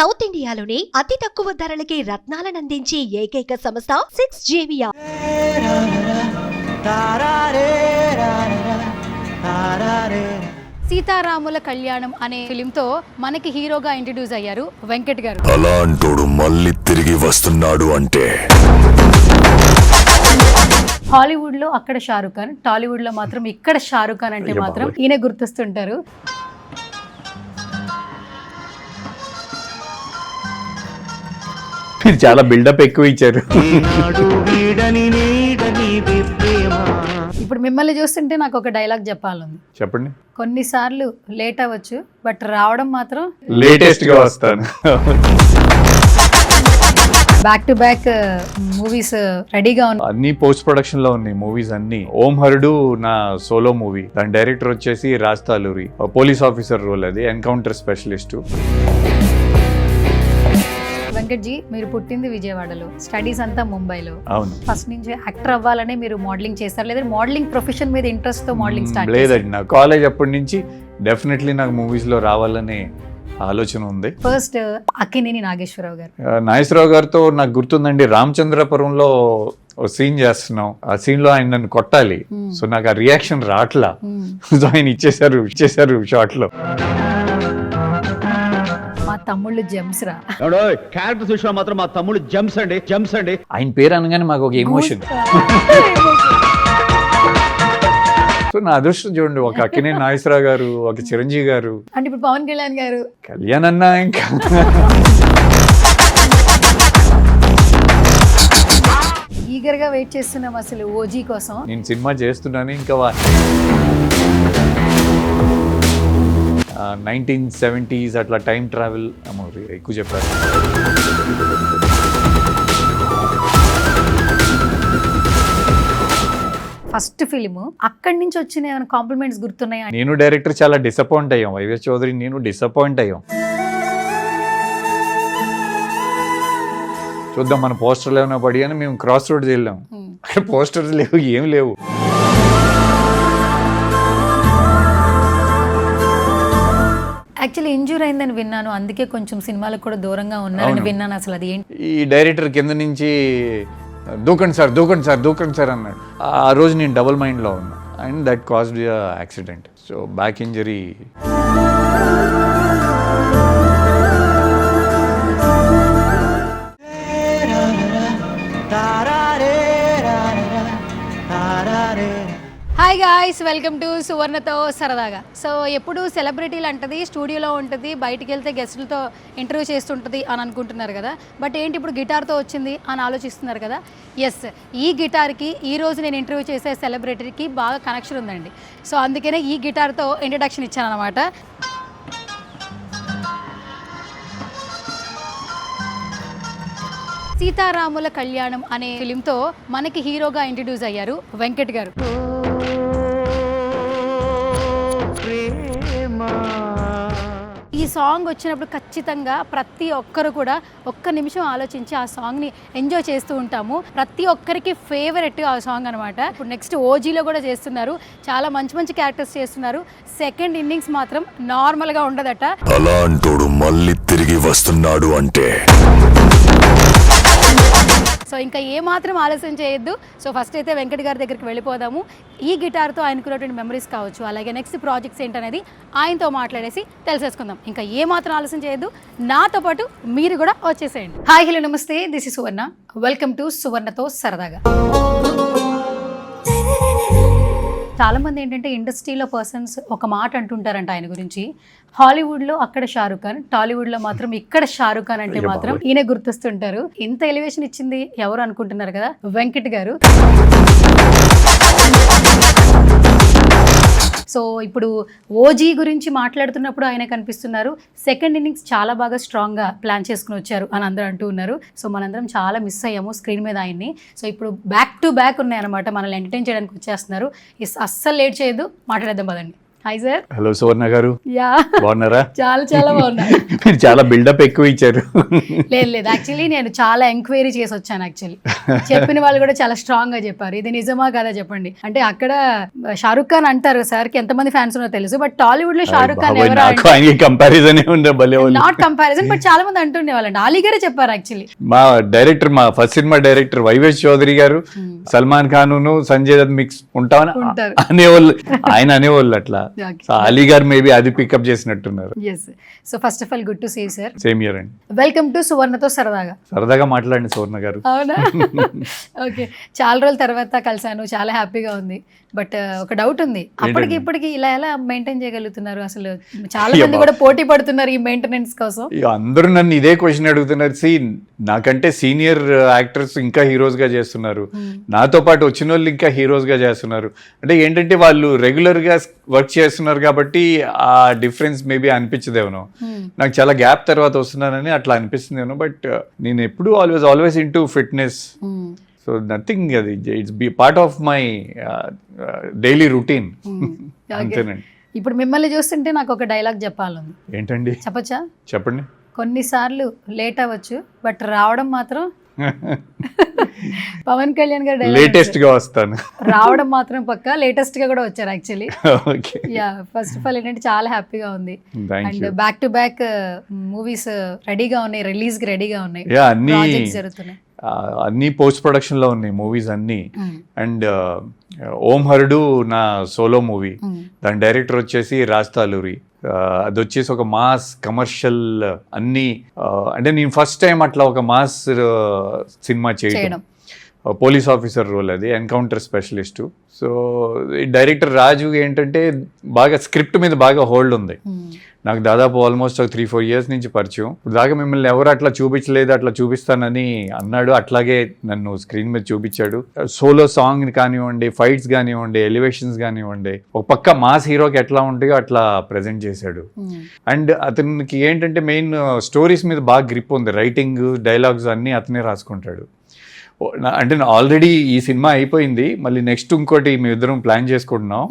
South ఇండియాలోని అతి తక్కువ ధరలకి రత్నాలనందించే ఏకైక సంస్థ 6JVR. సీతారాముల కళ్యాణం అనే ఫిలింతో మనకి హీరోగా ఇంట్రడ్యూస్ అయ్యారు వెంకట్ గారు. అలాంటోడు మళ్ళీ తిరిగి వస్తున్నాడు అంటే హాలీవుడ్ లో అక్కడ షారుఖ్ ఖాన్, టాలీవుడ్ లో మాత్రం ఇక్కడ షారుఖ్ ఖాన్ అంటే మాత్రం ఈయన గుర్తొస్తుంటారు. చాలా బిల్డప్ ఎక్కువ ఇచ్చారు. ఇప్పుడు మిమ్మల్ని చూస్తుంటే నాకు ఒక డైలాగ్ చెప్పాలని. చెప్పండి. కొన్నిసార్లు లేట్ అవ్వచ్చు, బట్ రావడం మాత్రం లేటెస్ట్ గా వస్తాను. బ్యాక్ టు బ్యాక్ మూవీస్ రెడీగా ఉన్నాయి. అన్ని పోస్ట్ ప్రొడక్షన్ లో ఉన్నాయి మూవీస్ అన్ని. ఓం హరుడు నా సోలో మూవీ, దాని డైరెక్టర్ వచ్చేసి Raj Taluri, police officer role, అది ఎన్కౌంటర్ స్పెషలిస్ట్. వెంకట్ జీ, మీరు పుట్టింది విజయవాడలో, స్టడీస్ అంతా ముంబైలో. అవును. ఫస్ట్ నుంచి యాక్టర్ అవ్వాలనే మీరు మోడలింగ్ చేస్తారు, లేదా మోడలింగ్ ప్రొఫెషన్ మీద ఇంట్రెస్ట్ తో మోడలింగ్ స్టార్ట్? లేదండి, నా కాలేజ్ అప్పటి నుంచి డెఫినెట్లీ నాకు మూవీస్ లో రావాలనే ఆలోచన ఉంది. ఫస్ట్ అక్కినేని నాగేశ్వరరావు గారు. నాగేశ్వరరావు గారితో నాకు గుర్తుందండి, రామచంద్రపురంలో ఓ సీన్ చేస్తున్నాం. ఆ సీన్ లో ఆయన నన్ను కొట్టాలి, సో నాకు ఆ రియాక్షన్ రాట్లా, సో ఆయన ఇచ్చేసారు షార్ట్ లో. మా తమ్ముళ్ళు జెమ్స్ రా. క్యారెక్టర్ విషయంలో మాత్రం మా తమ్ముడు జెమ్స్ అండి. ఆయన పేరు అనగానే మాకు ఒక ఎమోషన్. సో నా అదృష్టం చూడండి, ఒక అక్కినేని నాగేశ్వరరావు గారు, ఒక చిరంజీవి గారు, అంటే ఇప్పుడు పవన్ కళ్యాణ్ గారు. కళ్యాణ్ అన్నా ఇంకా ఈగర్ గా వెయిట్ చేస్తున్నాం అసలు ఓజీ కోసం. నేను సినిమా చేస్తున్నాను ఇంకా 1970s అట్లా టైం ట్రావెల్ ఎక్కువ చెప్పారు. ఫస్ట్ ఫిలిం, అక్కడి నుంచి వచ్చిన ఏమైనా కాంప్లిమెంట్స్ గుర్తున్నాయా? నేను డైరెక్టర్ చాలా డిసప్పాయింట్ అయ్యాం, వైవిఎస్ చౌదరి నేను డిసప్పాయింట్ అయ్యాం. చూద్దాం మన పోస్టర్లు ఏమైనా పడి అని మేము క్రాస్ రోడ్స్ వెళ్ళాం, అక్కడ పోస్టర్స్ లేవు, ఏం లేవు. యాక్చువల్లీ ఇంజూర్ అయిందని విన్నాను, అందుకే కొంచెం సినిమాలకు కూడా దూరంగా ఉన్నారని విన్నాను. అసలు అది ఏంటి? ఈ డైరెక్టర్ కింద నుంచి దూకండి సార్ అన్నాడు. ఆ రోజు నేను డబుల్ మైండ్లో ఉన్నా, and that caused accident. So back injury. Hi guys, welcome to సువర్ణతో సరదాగా. సో ఎప్పుడు సెలబ్రిటీలు అంటది స్టూడియోలో ఉంటుంది, బయటికి వెళ్తే గెస్టులతో ఇంటర్వ్యూ చేస్తుంటుంది అని అనుకుంటున్నారు కదా. బట్ ఏంటి ఇప్పుడు గిటార్తో వచ్చింది అని ఆలోచిస్తున్నారు కదా. ఎస్, ఈ గిటార్కి ఈరోజు నేను ఇంటర్వ్యూ చేసే సెలబ్రిటీకి బాగా కనెక్షన్ ఉందండి. సో అందుకనే ఈ గిటార్తో ఇంట్రడక్షన్ ఇచ్చాను అనమాట. సీతారాముల కళ్యాణం అనే ఫిలింతో మనకి హీరోగా ఇంట్రడ్యూస్ అయ్యారు వెంకట్ గారు. ఈ సాంగ్ వచ్చినప్పుడు ఖచ్చితంగా ప్రతి ఒక్కరు కూడా ఒక్క నిమిషం ఆలోచించి ఆ సాంగ్ని ఎంజాయ్ చేస్తూ ఉంటాము. ప్రతి ఒక్కరికి ఫేవరెట్ ఆ సాంగ్ అనమాట. ఇప్పుడు నెక్స్ట్ ఓజీలో కూడా చేస్తున్నారు, చాలా మంచి మంచి క్యారెక్టర్స్ చేస్తున్నారు. సెకండ్ ఇన్నింగ్స్ మాత్రం నార్మల్గా ఉండదట. అలాంటోడు మళ్ళీ తిరిగి వస్తున్నాడు అంటే సో ఇంకా ఏమాత్రం ఆలస్యం చేయొద్దు. సో ఫస్ట్ అయితే వెంకట్ గారి దగ్గరికి వెళ్ళిపోదాము. ఈ గిటార్తో ఆయనకున్నటువంటి మెమరీస్ కావచ్చు, అలాగే నెక్స్ట్ ప్రాజెక్ట్స్ ఏంటనేది ఆయనతో మాట్లాడేసి తెలిసేసుకుందాం. ఇంకా ఏమాత్రం ఆలస్యం చేయొద్దు, నాతో పాటు మీరు కూడా వచ్చేసేయండి. హాయ్, హలో, నమస్తే, this is Suvarna. Welcome to సువర్ణతో సరదాగా. చాలా మంది ఏంటంటే ఇండస్ట్రీలో పర్సన్స్ ఒక మాట అంటుంటారంట ఆయన గురించి, హాలీవుడ్లో అక్కడ షారుఖ్ ఖాన్, టాలీవుడ్లో మాత్రం ఇక్కడ షారుఖ్ ఖాన్ అంటే మాత్రం ఈయన గుర్తొస్తుంటారు. ఇంత ఎలివేషన్ ఇచ్చింది ఎవరు అనుకుంటున్నారు కదా, వెంకట్ గారు. సో ఇప్పుడు ఓజీ గురించి మాట్లాడుతున్నప్పుడు ఆయన కనిపిస్తున్నారు. సెకండ్ ఇన్నింగ్స్ చాలా బాగా స్ట్రాంగ్గా ప్లాన్ చేసుకుని వచ్చారు అని అందరూ అంటూ ఉన్నారు. సో మనందరం చాలా మిస్ అయ్యాము స్క్రీన్ మీద ఆయన్ని. సో ఇప్పుడు బ్యాక్ టు బ్యాక్ ఉన్నాయన్నమాట, మనల్ని ఎంటర్టైన్ చేయడానికి వచ్చేస్తున్నారు. అస్సలు లేట్ చేయొద్దు, మాట్లాడేద్దాం పదండి. Hi sir. హలో సువర్ణ గారు, యా బాగున్నారా? చాలా బాగున్నా. మీరు చాలా బిల్డప్ ఎక్కువ ఇచ్చారు. లేదు లేదు, యాక్చువల్లీ నేను చాలా ఎంక్వైరీ చేసి వచ్చాను. యాక్చువల్లీ చెప్పిన వాళ్ళు కూడా చాలా స్ట్రాంగ్ గా చెప్పారు, ఇది నిజమా కదా చెప్పండి అంటే. అక్కడ షారుఖ్ ఖాన్ అంటారు సార్ కి ఎంతమంది ఫ్యాన్స్ ఉన్నారో తెలుసు, బట్ టాలీవుడ్ లో Shahrukh Khan comparison not comparison, but చాలా మంది అంటుండే వాళ్ళండి. అలీ గారే చెప్పారు యాక్చువల్లీ. మా ఫస్ట్ సినిమా డైరెక్టర్ వైవేష్ చౌదరి గారు సల్మాన్ ఖాన్ సంజయ్ దత్ మిక్స్ ఉంటామని అనేవాళ్ళు, ఆయన అనేవాళ్ళు అట్లా. అలీ గారు మేబీ అది పికప్ చేసినట్టున్నారు. So first of all good to see sir. Same year అండి. వెల్కమ్ టు సువర్ణతో సరదాగా మాట్లాడండి సువర్ణ గారు. అవునా? ఓకే, చాలా రోజుల తర్వాత కలిసాను, చాలా హ్యాపీగా ఉంది. బట్ ఒక డౌట్ ఉంది, అప్పటికి ఇప్పటికి ఇలా ఎలా మెయింటైన్ చేయగలుగుతున్నారు? అసలు చాలా మంది కూడా పోటీ పడుతున్నారు ఈ మెయింటెనెన్స్ కోసం. అందరూ నన్ను ఇదే క్వశ్చన్ అడుగుతున్నారు. నాకంటే సీనియర్ యాక్టర్స్ ఇంకా హీరోస్ గా చేస్తున్నారు, నాతో పాటు వచ్చిన వాళ్ళు ఇంకా హీరోస్ గా చేస్తున్నారు. అంటే ఏంటంటే వాళ్ళు రెగ్యులర్ గా వర్క్ చేస్తున్నారు కాబట్టి ఆ డిఫరెన్స్ మేబీ అనిపించదేమో. నాకు చాలా గ్యాప్ తర్వాత వస్తున్నానని అట్లా అనిపిస్తుందేమో. బట్ నేను ఎప్పుడు always into fitness. So nothing, అది it's be part of my daily routine. అంతేనండి. ఇప్పుడు మిమ్మల్ని చూస్తుంటే నాకు ఒక డైలాగ్ చెప్పాలని. ఏంటండి? చెప్పచ్చా? చెప్పండి. కొన్నిసార్లు లేట్ అవ్వచ్చు, బట్ రావడం మాత్రం పవన్ కళ్యాణ్ గారు లేటెస్ట్ గా వస్తాను, రావడం మాత్రం పక్కా లేటెస్ట్ గా కూడా వచ్చారు actually. Okay, yeah, first of all ఏంటంటే చాలా హ్యాపీగా ఉంది. And back to back movies రెడీగా ఉన్నాయి, రిలీజ్ కి రెడీగా ఉన్నాయి, ప్రాజెక్ట్స్ జరుగుతున్నాయి, అన్ని పోస్ట్ ప్రొడక్షన్ లో ఉన్నాయి మూవీస్ అన్ని. అండ్ ఓం హరుడు నా సోలో మూవీ, దాని డైరెక్టర్ వచ్చేసి రాజ్ తాలూరి. అది వచ్చేసి ఒక మాస్ కమర్షియల్ అన్ని. అంటే నేను ఫస్ట్ టైం అట్లా ఒక మాస్ సినిమా చేయడం, పోలీస్ ఆఫీసర్ రోల్, అది ఎన్కౌంటర్ స్పెషలిస్ట్. సో ఈ డైరెక్టర్ రాజు ఏంటంటే బాగా స్క్రిప్ట్ మీద బాగా హోల్డ్ ఉంది. నాకు దాదాపు ఆల్మోస్ట్ 3-4 years నుంచి పరిచయం. ఇప్పుడు దాకా మిమ్మల్ని ఎవరు అట్లా చూపించలేదు, అట్లా చూపిస్తానని అన్నాడు. అట్లాగే నన్ను స్క్రీన్ మీద చూపించాడు. సోలో సాంగ్ కానివ్వండి, ఫైట్స్ కానివ్వండి, ఎలివేషన్స్ కానివ్వండి, ఒక పక్క మాస్ హీరోకి ఎట్లా ఉంటాయో అట్లా ప్రెజెంట్ చేశాడు. అండ్ అతనికి ఏంటంటే మెయిన్ స్టోరీస్ మీద బాగా గ్రిప్ ఉంది, రైటింగ్, డైలాగ్స్ అన్నీ అతనే రాసుకుంటాడు. అంటే ఆల్రెడీ ఈ సినిమా అయిపోయింది, మళ్ళీ నెక్స్ట్ ఇంకోటి మేము ఇద్దరం ప్లాన్ చేసుకుంటున్నాం.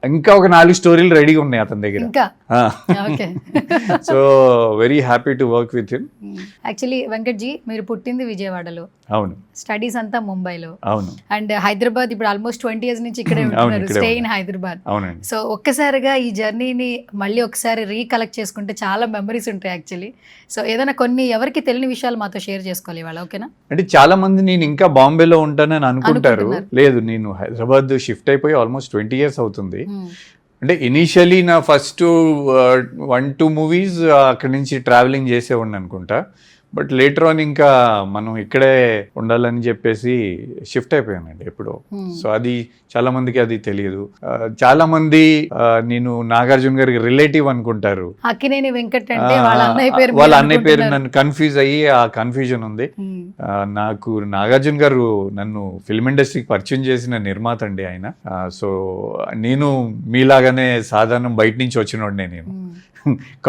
ఇంకా ఒక 4 స్టోరీలు రెడీగా ఉన్నాయి అతని దగ్గర. So very happy to work with him. Actually Venkat ji, మీరు పుట్టింది విజయవాడలో, అవును, స్టడీస్ అంతా ముంబైలో, అవును, అండ్ హైదరాబాద్ ఇప్పుడు ఆల్మోస్ట్ 20 years నుంచి ఇక్కడే ఉంటున్నారు, స్టే ఇన్ హైదరాబాద్. అవునండి. సో ఒక్కసారిగా ఈ జర్నీని మళ్ళీ ఒకసారి రీకలెక్ట్ చేసుకుంటే చాలా మెమరీస్ ఉంటాయి యాక్చువల్లీ. సో ఏదైనా కొన్ని ఎవరికి తెలియని విషయాలు మాతో షేర్ చేసుకోవాలి ఇవాళ, ఓకేనా? అంటే చాలా మంది నేను ఇంకా బాంబేలో ఉంటానని అనుకుంటారు. లేదు, నేను హైదరాబాద్ షిఫ్ట్ అయిపోయి ఆల్మోస్ట్ 20 years అవుతుంది. అంటే ఇనీషియలీ నా ఫస్ట్ 1-2 మూవీస్ అక్కడి నుంచి ట్రావెలింగ్ చేసేవాడిని అనుకుంటా. బట్ లేటర్ ఆన్ ఇంకా మనం ఇక్కడే ఉండాలని చెప్పేసి షిఫ్ట్ అయిపోయానండి ఎప్పుడో. సో అది చాలా మందికి అది తెలియదు. చాలా మంది నేను నాగార్జున గారికి రిలేటివ్ అనుకుంటారు. అక్కినేని వెంకట్ అంటే వాళ్ళ అన్నయ్య పేరు నన్ను కన్ఫ్యూజ్ అయ్యి ఆ కన్ఫ్యూజన్ ఉంది. నాకు నాగార్జున గారు నన్ను ఫిల్మ్ ఇండస్ట్రీకి పరిచయం చేసిన నిర్మాత అండి ఆయన. సో నేను మీలాగానే సాధారణం బయట నుంచి వచ్చినోడినే, నేను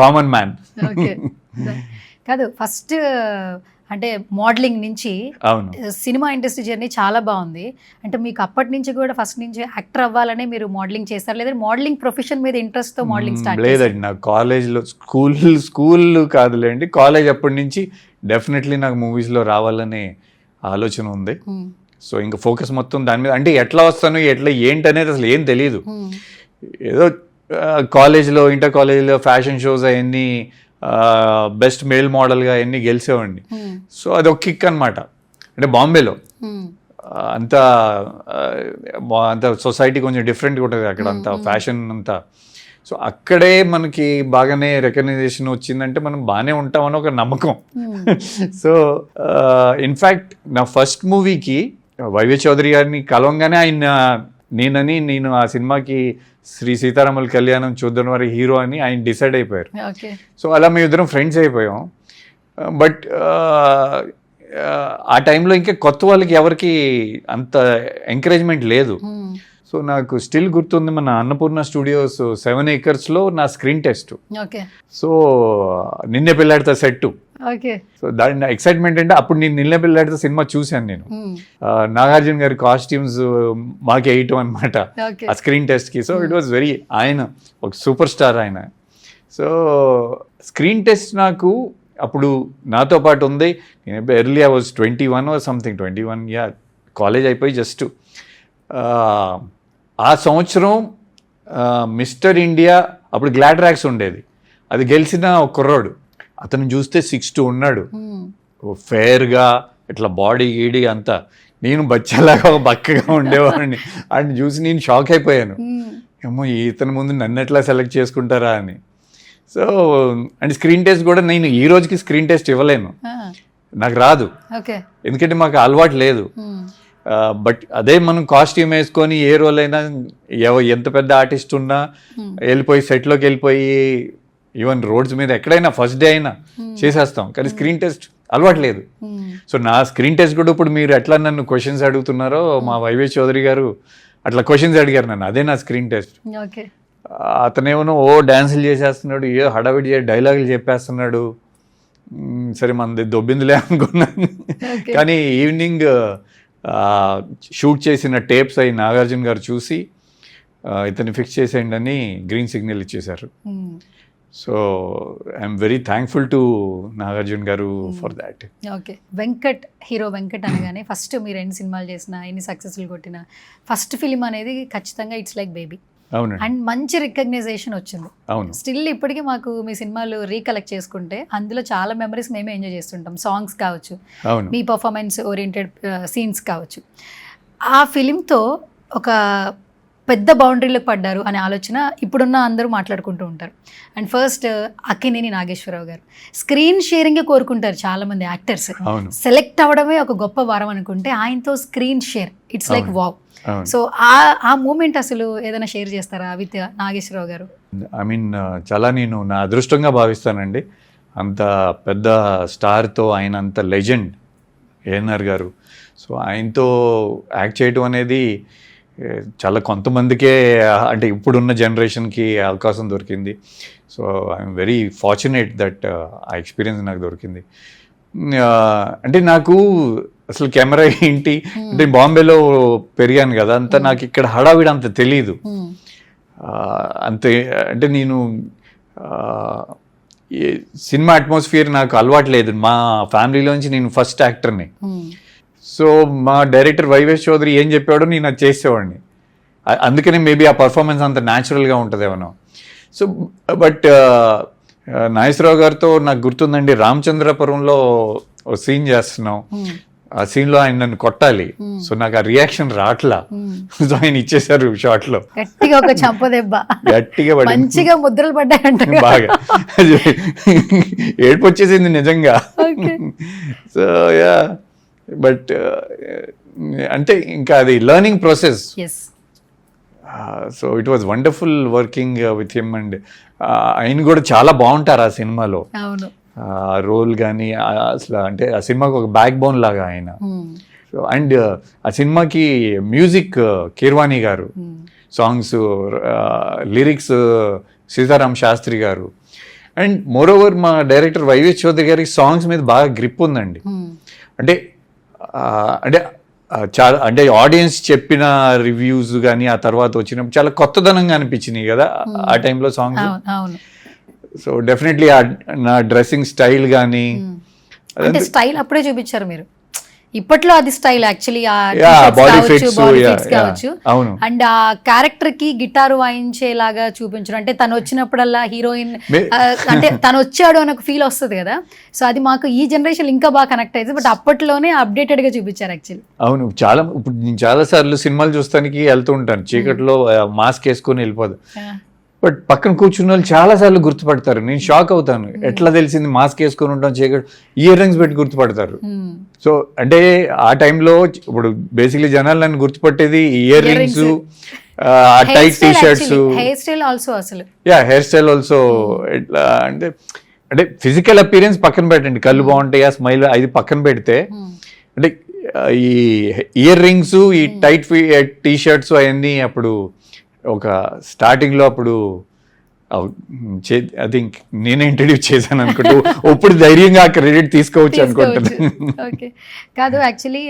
కామన్ మ్యాన్. కాదు, ఫస్ట్ అంటే మోడలింగ్ నుంచి సినిమా ఇండస్ట్రీ జర్నీ చాలా బాగుంది. అంటే మీకు అప్పటి నుంచి కూడా ఫస్ట్ నుంచి యాక్టర్ అవ్వాలనే మీరు మోడలింగ్ చేస్తారు, లేదా మోడలింగ్ ప్రొఫెషన్ మీద ఇంట్రెస్ట్ తో మోడలింగ్ స్టార్ట్? లేదండి, నాకు కాలేజ్లో స్కూల్ కాదులేండి, కాలేజ్ అప్పటి నుంచి డెఫినెట్లీ నాకు మూవీస్లో రావాలనే ఆలోచన ఉంది. సో ఇంకా ఫోకస్ మొత్తం దాని మీద. అంటే ఎట్లా వస్తాను, ఎట్లా ఏంటి అనేది అసలు ఏం తెలియదు. ఏదో కాలేజ్లో, ఇంటర్ కాలేజ్లో ఫ్యాషన్ షోస్ అవన్నీ బెస్ట్ మేల్ మోడల్గా అన్నీ గెలిచేవాడిని. సో అది ఒక కిక్ అనమాట. అంటే బాంబేలో అంత సొసైటీ కొంచెం డిఫరెంట్గా ఉంటుంది అక్కడ, అంతా ఫ్యాషన్ అంతా. సో అక్కడే మనకి బాగానే రికగ్నైజేషన్ వచ్చిందంటే మనం బాగానే ఉంటామని ఒక నమ్మకం. సో ఇన్ఫ్యాక్ట్ నా ఫస్ట్ మూవీకి వైవేష్ చౌదరి గారిని కలవంగానే నేను ఆ సినిమాకి శ్రీ సీతారాముల కళ్యాణం చూద్దాం వారి హీరో అని ఆయన డిసైడ్ అయిపోయారు. సో అలా మేము ఇద్దరం ఫ్రెండ్స్ అయిపోయాం. బట్ ఆ టైంలో ఇంకా కొత్త వాళ్ళకి ఎవరికి అంత ఎంకరేజ్మెంట్ లేదు. సో నాకు స్టిల్ గుర్తుంది, మన అన్నపూర్ణ స్టూడియోస్ 7 acres నా స్క్రీన్ టెస్ట్. సో నిన్నే పెళ్ళాడితే సెట్. సో దాని ఎక్సైట్మెంట్ అంటే అప్పుడు నేను నిన్నే పెళ్ళాడితే సినిమా చూశాను నేను. నాగార్జున గారి కాస్ట్యూమ్స్ మాకు వేయటం అనమాట ఆ స్క్రీన్ టెస్ట్ కి. సో ఇట్ వాస్ వెరీ, ఆయన ఒక సూపర్ స్టార్ ఆయన. సో స్క్రీన్ టెస్ట్ నాకు అప్పుడు నాతో పాటు ఉంది. నేను early I was 21 or something, 21 college అయిపోయి జస్ట్ ఆ సంవత్సరం మిస్టర్ ఇండియా అప్పుడు గ్లాడ్రాక్స్ ఉండేది, అది గెలిచిన ఒక కుర్రాడు. అతను చూస్తే 6'2" ఉన్నాడు, ఫేర్గా ఇట్లా బాడీ గీడీ అంతా. నేను బచ్చలాగా ఒక బక్కగా ఉండేవాడిని. ఆయన చూసి నేను షాక్ అయిపోయాను, ఏమో ఇతని ముందు నన్ను ఎట్లా సెలెక్ట్ చేసుకుంటారా అని. సో అండ్ స్క్రీన్ టెస్ట్ కూడా నేను ఈ రోజుకి స్క్రీన్ టెస్ట్ ఇవ్వలేను, నాకు రాదు, ఎందుకంటే మాకు అలవాటు లేదు. బట్ అదే మనం కాస్ట్యూమ్ వేసుకొని ఏ రోల్ అయినా ఎంత పెద్ద ఆర్టిస్ట్ ఉన్నా వెళ్ళిపోయి సెట్లోకి వెళ్ళిపోయి ఈవెన్ రోడ్స్ మీద ఎక్కడైనా ఫస్ట్ డే అయినా చేసేస్తాం. కానీ స్క్రీన్ టెస్ట్ అలవాటు లేదు. సో నా స్క్రీన్ టెస్ట్ కూడా ఇప్పుడు మీరు ఎట్లా నన్ను క్వశ్చన్స్ అడుగుతున్నారో మా వైవేష్ చౌదరి గారు అట్లా క్వశ్చన్స్ అడిగారు నన్ను, అదే నా స్క్రీన్ టెస్ట్. అతనేమో డాన్సులు చేసేస్తున్నాడు, ఏ హడావిడి డైలాగులు చెప్పేస్తున్నాడు, సరే మనది దొబ్బిందిలే అనుకున్నాను. కానీ ఈవినింగ్ షూట్ చేసిన టేప్స్ అయి నాగార్జున గారు చూసి ఇతన్ని ఫిక్స్ చేసేయండి అని గ్రీన్ సిగ్నల్ ఇచ్చేశారు. So I'm very thankful to Nagarjuna గారు for that. Okay, Venkat hero Venkat అనగానే ఫస్ట్ మీరు ఎన్ని సినిమాలు చేసినా ఎన్ని సక్సెస్ఫుల్ కొట్టినా ఫస్ట్ ఫిలిం అనేది ఖచ్చితంగా ఇట్స్ లైక్ బేబీ. అవునండి. అండ్ మంచి రికగ్నైజేషన్ వచ్చింది. అవును. స్టిల్ ఇప్పటికీ మాకు మీ సినిమాలు రీకలెక్ట్ చేసుకుంటే అందులో చాలా మెమరీస్ మేమే ఎంజాయ్ చేస్తుంటాం. సాంగ్స్ కావచ్చు, మీ పర్ఫార్మెన్స్ ఓరియంటెడ్ సీన్స్ కావచ్చు. ఆ ఫిలింతో ఒక పెద్ద బౌండరీలకు పడ్డారు అనే ఆలోచన ఇప్పుడున్న అందరూ మాట్లాడుకుంటూ ఉంటారు. అండ్ ఫస్ట్ అక్కినేని నాగేశ్వరరావు గారు స్క్రీన్ షేరింగే కోరుకుంటారు చాలామంది యాక్టర్స్. సెలెక్ట్ అవ్వడమే ఒక గొప్ప వరం అనుకుంటే ఆయనతో screen share it's like wow. So ఆ మూమెంట్ అసలు ఏదైనా షేర్ చేస్తారా విత్ నాగేశ్వరరావు గారు? ఐ మీన్ చాలా నేను నా అదృష్టంగా భావిస్తానండి. అంత పెద్ద స్టార్తో, ఆయన అంత లెజెండ్ ఏఎన్ఆర్ గారు. సో ఆయనతో యాక్ట్ చేయడం అనేది చాలా కొంతమందికే, అంటే ఇప్పుడున్న జనరేషన్కి అవకాశం దొరికింది. So I'm very fortunate that ఆ ఎక్స్పీరియన్స్ నాకు దొరికింది. అంటే నాకు అసలు కెమెరా ఏంటి అంటే బాంబేలో పెరిగాను కదా, అంతా నాకు ఇక్కడ హడావిడి అంత తెలీదు. అంతే అంటే నేను సినిమా అట్మాస్ఫియర్ నాకు అలవాటు లేదు. మా ఫ్యామిలీలోంచి నేను ఫస్ట్ యాక్టర్ని. సో మా డైరెక్టర్ వైవేష్ చౌదరి ఏం చెప్పాడో నేను అది చేసేవాడిని. అందుకనే మేబీ ఆ పర్ఫార్మెన్స్ అంత న్యాచురల్గా ఉంటుందేమో. సో బట్ నాగేశ్వరరావు గారితో నాకు గుర్తుందండి, రామచంద్రపురంలో ఓ సీన్ చేస్తున్నాం. ఆ సీన్లో ఆయన నన్ను కొట్టాలి. సో నాకు ఆ రియాక్షన్ రాట్లా. సో ఆయన ఇచ్చేసారు షార్ట్లో, గట్టిగా ఒక చంపదెబ్బ గట్టిగా పడి మంచిగా ముద్రలు పడ్డాయంట బాగా. ఏడుపు వచ్చేసింది నిజంగా. సో యా, బట్ అంటే ఇంకా అది learning process. So it was wonderful working with him. And ఆయన కూడా చాలా బాగుంటారు ఆ సినిమాలో. రోల్ కానీ అసలు అంటే ఆ సినిమాకి ఒక బ్యాక్ బోన్ లాగా ఆయన. అండ్ ఆ సినిమాకి మ్యూజిక్ కీర్వాణి గారు, సాంగ్స్ లిరిక్స్ సీతారాం శాస్త్రి గారు. అండ్ మోర్ ఓవర్ మా డైరెక్టర్ వైవేష్ చౌదరి గారికి సాంగ్స్ మీద బాగా గ్రిప్ ఉందండి. అంటే అంటే చాలా అంటే ఆడియన్స్ చెప్పిన రివ్యూస్ కానీ ఆ తర్వాత వచ్చినప్పుడు చాలా కొత్తదనంగా అనిపించినాయి కదా ఆ టైంలో సాంగ్స్. సో డెఫినెట్లీ నా డ్రెస్సింగ్ స్టైల్ కానీ అంటే స్టైల్ అప్పుడే చూపించారు మీరు. ఇప్పట్లో అది స్టైల్ యాక్చువల్లీ కావచ్చు. అండ్ ఆ క్యారెక్టర్ కి గిటార్ వాయించేలాగా చూపించడం, అంటే తను వచ్చినప్పుడల్లా హీరోయిన్ అంటే తను వచ్చాడు అని ఒక ఫీల్ వస్తుంది కదా. సో అది మాకు ఈ జనరేషన్ ఇంకా బాగా కనెక్ట్ అయింది. బట్ అప్పట్లోనే అప్డేటెడ్ గా చూపించారు యాక్చువల్లీ. అవును, చాలా ఇప్పుడు నేను చాలా సార్లు సినిమాలు చూస్తానికి వెళ్తూ ఉంటాను, చీకట్లో మాస్క్ వేసుకొని వెళ్ళిపోదు. బట్ పక్కన కూర్చున్న వాళ్ళు చాలా సార్లు గుర్తుపడతారు. నేను షాక్ అవుతాను, ఎట్లా తెలిసింది మాస్క్ వేసుకొని ఉంటాం, చీకటి ఇయర్ రింగ్స్ పెట్టి గుర్తుపడతారు. సో అంటే ఆ టైంలో ఇప్పుడు బేసిక్లీ జనాలు నన్ను గుర్తుపట్టేది ear rings, tight T shirts, hair style also. అసలు హెయిర్ స్టైల్ ఆల్సో. ఎట్లా అంటే ఫిజికల్ అపియరెన్స్ పక్కన పెట్టండి, కళ్ళు బాగుంటాయి, స్మైల్ అది పక్కన పెడితే, అంటే ఈ ఇయర్ రింగ్స్, ఈ టైట్ టీ షర్ట్స్ అవన్నీ అప్పుడు ఒక స్టార్టింగ్లో అప్పుడు ఐ థింక్ నేనే ఇంట్రడ్యూస్ చేశాను అనుకుంటూ ఇప్పుడు ధైర్యంగా క్రెడిట్ తీసుకోవచ్చు అనుకుంటున్నాను. ఓకే, కాదు యాక్చువల్లీ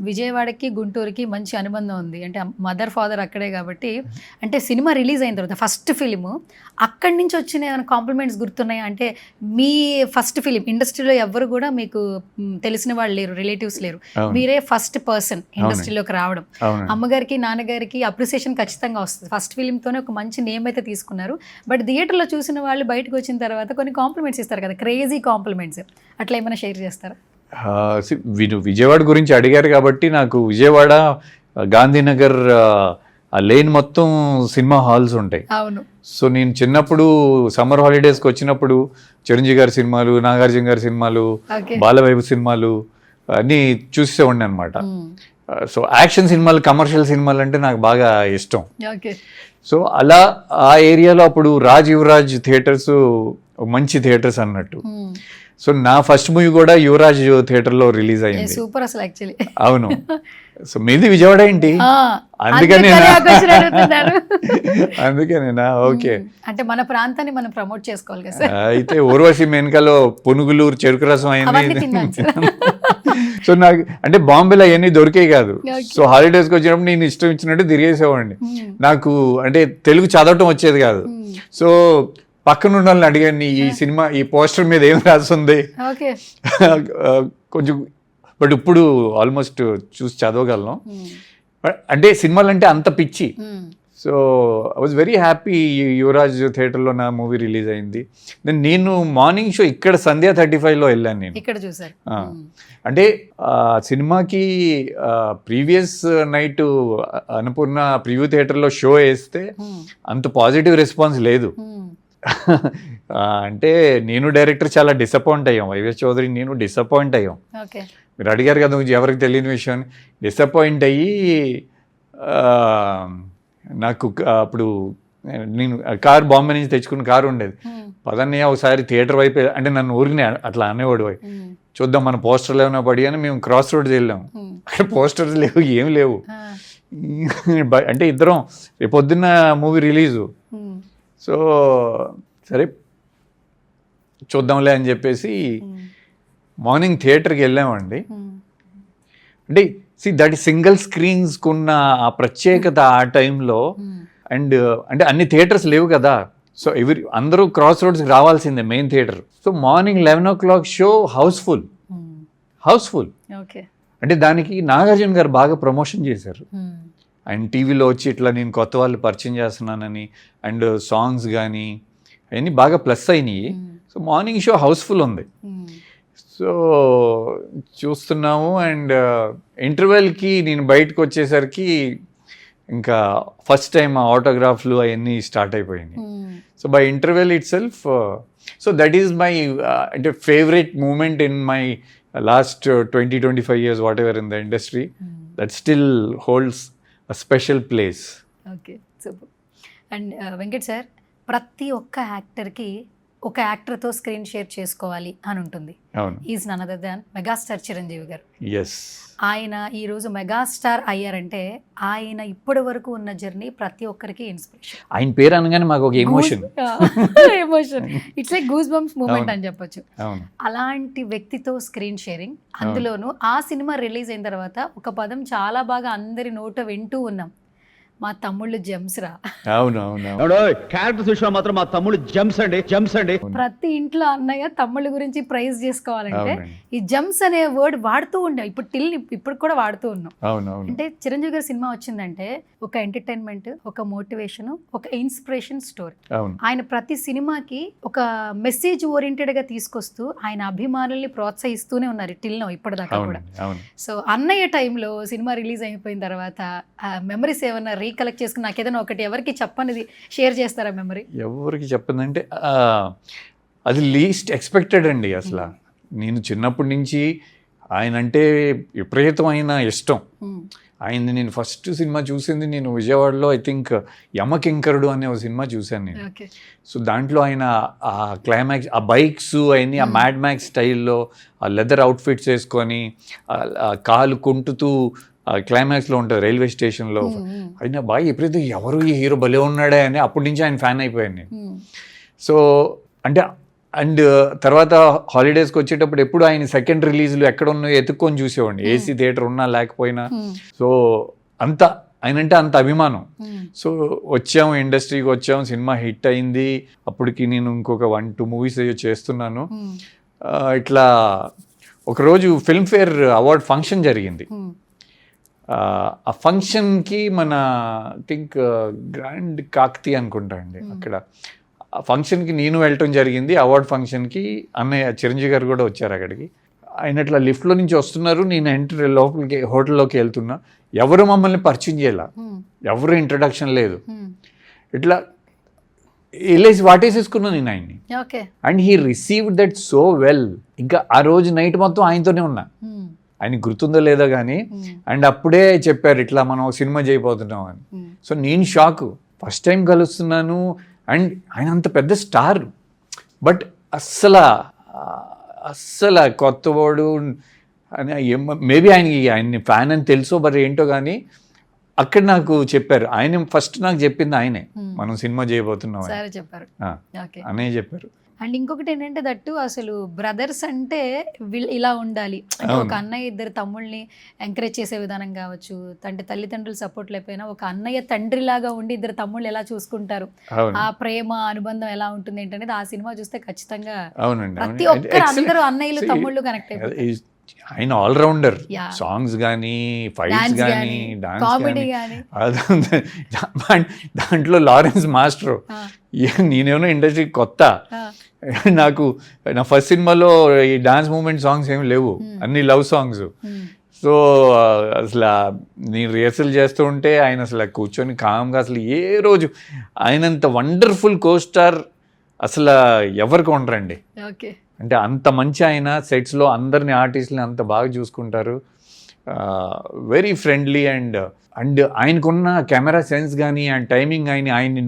విజయవాడకి గుంటూరుకి మంచి అనుబంధం ఉంది. అంటే మదర్ ఫాదర్ అక్కడే కాబట్టి, అంటే సినిమా రిలీజ్ అయిన తర్వాత ఫస్ట్ ఫిలిం అక్కడి నుంచి వచ్చిన ఏమైనా కాంప్లిమెంట్స్ గుర్తున్నాయా? అంటే మీ ఫస్ట్ ఫిలిం ఇండస్ట్రీలో ఎవరు కూడా మీకు తెలిసిన వాళ్ళు లేరు, రిలేటివ్స్ లేరు, మీరే ఫస్ట్ పర్సన్ ఇండస్ట్రీలోకి రావడం. అమ్మగారికి నాన్నగారికి అప్రిసియేషన్ ఖచ్చితంగా వస్తుంది. ఫస్ట్ ఫిలింతోనే ఒక మంచి నేమ్ అయితే తీసుకున్నారు. బట్ థియేటర్లో చూసిన వాళ్ళు బయటకు వచ్చిన తర్వాత కొన్ని కాంప్లిమెంట్స్ ఇస్తారు కదా, క్రేజీ కాంప్లిమెంట్స్, అట్లా ఏమైనా షేర్ చేస్తారా? వీరు విజయవాడ గురించి అడిగారు కాబట్టి నాకు విజయవాడ గాంధీనగర్ ఆ లేన్ మొత్తం సినిమా హాల్స్ ఉంటాయి. అవును. సో నేను చిన్నప్పుడు సమ్మర్ హాలిడేస్కి వచ్చినప్పుడు చిరంజీవి గారి సినిమాలు, నాగార్జున గారి సినిమాలు, బాలవైపు సినిమాలు అన్నీ చూసేవాడిని అనమాట. సో యాక్షన్ సినిమాలు, కమర్షియల్ సినిమాలు అంటే నాకు బాగా ఇష్టం. సో అలా ఆ ఏరియాలో అప్పుడు రాజ్ యువరాజ్ థియేటర్స్ మంచి థియేటర్స్ అన్నట్టు. సో నా ఫస్ట్ మూవీ కూడా యువరాజ్ థియేటర్లో రిలీజ్ అయ్యింది. సూపర్ అసలు యాక్చువల్లీ. అవును. సో మీది విజయవాడ ఏంటి? అందుకేనేనా? ఓకే. అంటే మన ప్రాంతాన్ని మనం ప్రమోట్ చేసుకోవాలి కదా. అయితే ఊర్వశి మేనకాలో పునుగులూరు చెరుకు రసం అయింది. సో నాకు అంటే బాంబేలో అవన్నీ దొరికే కాదు. సో హాలిడేస్కి వచ్చినప్పుడు నేను ఇష్టం ఇచ్చినట్టు తిరిగేసేవాడిని. నాకు అంటే తెలుగు చదవటం వచ్చేది కాదు. సో పక్కన ఉన్న వాళ్ళని అడిగాను, ఈ సినిమా ఈ పోస్టర్ మీద ఏం రాస్తుంది కొంచెం, బట్ ఇప్పుడు ఆల్మోస్ట్ చూసి చదవగలను. అంటే సినిమాలు అంటే అంత పిచ్చి. So I was very happy Yuvraj థియేటర్లో నా మూవీ రిలీజ్ అయింది. దెన్ నేను మార్నింగ్ షో ఇక్కడ సంధ్యా 35లో వెళ్ళాను నేను. ఇక్కడ చూసారు. అంటే సినిమాకి ప్రీవియస్ నైట్ అన్నపూర్ణ ప్రివ్యూ థియేటర్లో షో వేస్తే అంత పాజిటివ్ రెస్పాన్స్ లేదు. అంటే నేను డైరెక్టర్ చాలా డిసప్పాయింట్ అయ్యాం, వైవిఎస్ చౌదరి నేను డిసప్పాయింట్ అయ్యాం. మీరు అడిగారు కదా ఎవరికి తెలియని విషయం, డిసప్పాయింట్ అయ్యి నాకు అప్పుడు నేను కారు బాంబే నుంచి తెచ్చుకున్న కారు ఉండేది. పదన్నయ్య ఒకసారి థియేటర్ వైపు, అంటే నన్ను ఊరికి అట్లా అనేవాడు, చూద్దాం మన పోస్టర్లు ఏమైనా పడి అని. మేము క్రాస్ రోడ్స్ వెళ్ళాము, అక్కడ పోస్టర్స్ లేవు, ఏం లేవు. అంటే ఇద్దరం రేపొద్దున్న మూవీ రిలీజు. సో సరే చూద్దాంలే అని చెప్పేసి మార్నింగ్ థియేటర్కి వెళ్ళామండి. అంటే దట్ సింగిల్ స్క్రీన్స్కి ఉన్న ఆ ప్రత్యేకత ఆ టైంలో. అండ్ అంటే అన్ని థియేటర్స్ లేవు కదా, సో అందరూ క్రాస్ రోడ్స్కి రావాల్సిందే main theatre. So morning 11 o'clock show housefull. అంటే దానికి నాగార్జున గారు బాగా ప్రమోషన్ చేశారు. అండ్ టీవీలో వచ్చి ఇట్లా నేను కొత్త వాళ్ళు పరిచయం చేస్తున్నానని, అండ్ సాంగ్స్ కానీ అవన్నీ బాగా ప్లస్ అయినాయి. సో మార్నింగ్ షో హౌస్ఫుల్ ఉంది. సో చూస్తున్నాము. అండ్ ఇంటర్వెల్కి నేను బయటకు వచ్చేసరికి ఇంకా ఫస్ట్ టైం ఆటోగ్రాఫ్లు అవన్నీ స్టార్ట్ అయిపోయినాయి. So by interval itself, so that is my అంటే favourite moment in my last 20-25 years whatever in the industry. That still holds a special place. Okay, super. And Venkat sir, ప్రతి ఒక్క యాక్టర్కి ఒక యాక్టర్తో screen share చేసుకోవాలి అని ఉంటుంది. అవును. Is none other than megastar Chiranjeevi garu. Yes. ఆయన ఈరోజు మెగాస్టార్ అయ్యారంటే ఆయన ఇప్పటి వరకు ఉన్న జర్నీ ప్రతి ఒక్కరికి ఇన్స్పిరేషన్. ఆయన పేరు అనగానే మాకు ఒక emotion. It's like goosebumps moment అని చెప్పొచ్చు. అలాంటి వ్యక్తితో స్క్రీన్ షేరింగ్, అందులోనూ ఆ సినిమా రిలీజ్ అయిన తర్వాత ఒక పదం చాలా బాగా అందరి నోట వింటూ ఉన్నాం, మా తమ్ముళ్ళు జెమ్స్ రా. క్యారెక్టర్ విషయంలో మాత్రం మా తమ్ముళ్ళు జెమ్స్ అండి. ప్రతి ఇంట్లో అన్నయ్య తమ్ముళ్ళ గురించి ప్రైజ్ చేసుకోవాలంటే ఈ జెమ్స్ అనే వర్డ్ వాడుతూ ఉండే, ఇప్పుడు కూడా వాడుతూ ఉన్నాం. అంటే చిరంజీవి గారి సినిమా వచ్చిందంటే ఒక ఎంటర్టైన్మెంట్, ఒక మోటివేషన్, ఒక ఇన్స్పిరేషన్ స్టోరీ. ఆయన ప్రతి సినిమాకి ఒక మెసేజ్ ఓరియంటెడ్ గా తీసుకొస్తూ ఆయన అభిమానుల్ని ప్రోత్సహిస్తూనే ఉన్నారు టిల్ నౌ, ఇప్పటిదాకా కూడా. సో అన్నయ్య టైంలో సినిమా రిలీజ్ అయిపోయిన తర్వాత మెమరీస్ ఏమన్నా రీకలెక్ట్ చేసుకుని నాకు ఏదైనా ఒకటి ఎవరికి చెప్పనిది షేర్ చేస్తారా మెమరీ? ఎవరికి చెప్పదంటే అది లీస్ట్ ఎక్స్పెక్టెడ్ అండి. అసలు నేను చిన్నప్పటి నుంచి ఆయన అంటే విపరీతమైన ఇష్టం. ఆయనది నేను ఫస్ట్ సినిమా చూసింది నేను విజయవాడలో, ఐ థింక్ యమకింకరుడు అనే ఒక సినిమా చూశాను నేను. సో దాంట్లో ఆయన ఆ క్లైమాక్స్, ఆ బైక్స్ అవన్నీ ఆ మ్యాడ్ మ్యాక్స్ స్టైల్లో ఆ లెదర్ అవుట్ఫిట్స్ వేసుకొని కాలు కుంటుతూ క్లైమాక్స్లో ఉంటుంది రైల్వే స్టేషన్లో. అయినా బాగా ఎప్పుడైతే ఎవరు ఈ హీరో భలే ఉన్నాడే అని అప్పటి నుంచి ఆయన ఫ్యాన్ అయిపోయాను నేను. సో అంటే అండ్ తర్వాత హాలిడేస్కి వచ్చేటప్పుడు ఎప్పుడు ఆయన సెకండ్ రిలీజ్లు ఎక్కడ ఉన్నాయో ఎత్తుక్కొని చూసేవాడిని, ఏసీ థియేటర్ ఉన్నా లేకపోయినా. సో అంత ఆయనంటే అంత అభిమానం. సో వచ్చాము, ఇండస్ట్రీకి వచ్చాము, సినిమా హిట్ అయింది. అప్పటికి నేను ఇంకొక 1-2 మూవీస్ చేస్తున్నాను. ఇట్లా ఒకరోజు ఫిల్మ్ఫేర్ అవార్డ్ ఫంక్షన్ జరిగింది. ఆ ఫంక్షన్కి మన థింక్ గ్రాండ్ కాక్తి అనుకుంటా అండి. అక్కడ ఆ ఫంక్షన్కి నేను వెళ్ళటం జరిగింది. అవార్డ్ ఫంక్షన్కి అన్నయ్య చిరంజీవి గారు కూడా వచ్చారు అక్కడికి. ఆయన ఇట్లా లిఫ్ట్లో నుంచి వస్తున్నారు, నేను ఎంటర్ లోపలికి హోటల్లోకి వెళ్తున్నా. ఎవరు మమ్మల్ని పరిచయం చేయాల, ఎవరు ఇంట్రడక్షన్ లేదు. ఇట్లా వెళ్ళేసి వాటేసేసుకున్నాను నేను ఆయన్ని. And he received that so well. ఇంకా ఆ రోజు నైట్ మొత్తం ఆయనతోనే ఉన్నా. ఆయన గుర్తుందో లేదో కానీ. అండ్ అప్పుడే చెప్పారు ఇట్లా మనం సినిమా చేయబోతున్నాం అని. సో నేను షాకు, ఫస్ట్ టైం కలుస్తున్నాను. అండ్ ఆయన అంత పెద్ద స్టార్, బట్ అస్సలు కొత్తవాడు అని మేబీ ఆయన్ని ఫ్యాన్ అని తెలుసో మరి ఏంటో కానీ అక్కడ నాకు చెప్పారు. ఆయన ఫస్ట్ నాకు చెప్పింది ఆయనే, మనం సినిమా చేయబోతున్నాం చెప్పారు అనే చెప్పారు. అండ్ ఇంకొకటి ఏంటంటే దట్టు అసలు బ్రదర్స్ అంటే ఇలా ఉండాలి అంటే ఒక అన్నయ్య ఇద్దరు తమ్ముళ్ళని ఎంకరేజ్ చేసే విధానం కావచ్చు, అంటే తల్లిదండ్రులు సపోర్ట్ లేకపోయినా ఒక అన్నయ్య తండ్రిలాగా ఉండి ఇద్దరు తమ్ముళ్ళు ఎలా చూసుకుంటారు, ఆ ప్రేమ అనుబంధం ఎలా ఉంటుంది ఏంటనేది ఆ సినిమా చూస్తే ఖచ్చితంగా ప్రతి ఒక్కరు అందరూ అన్నయ్యలు తమ్ముళ్ళు కనెక్ట్ అయిపోతారు. ఆయన ఆల్రౌండర్, సాంగ్స్ కానీ, ఫైట్స్ కానీ, డాన్స్ కానీ. దాంట్లో లారెన్స్ మాస్టర్. నేనేమో ఇండస్ట్రీ కొత్త, నాకు నా ఫస్ట్ సినిమాలో ఈ డాన్స్ మూమెంట్ సాంగ్స్ ఏమి లేవు, అన్ని లవ్ సాంగ్స్. సో అసలు నేను రిహర్సల్ చేస్తూ ఉంటే ఆయన అసలు కూర్చొని కామ్గా, అసలు ఏ రోజు ఆయనంత వండర్ఫుల్ కోస్టార్ అసలు ఎవరికి ఉండరండి. అంటే అంత మంచి ఆయన సెట్స్లో అందరిని ఆర్టిస్ట్ని అంత బాగా చూసుకుంటారు. Very friendly. అండ్ ఆయనకున్న కెమెరా సెన్స్ కానీ అండ్ టైమింగ్ ఆయన్ని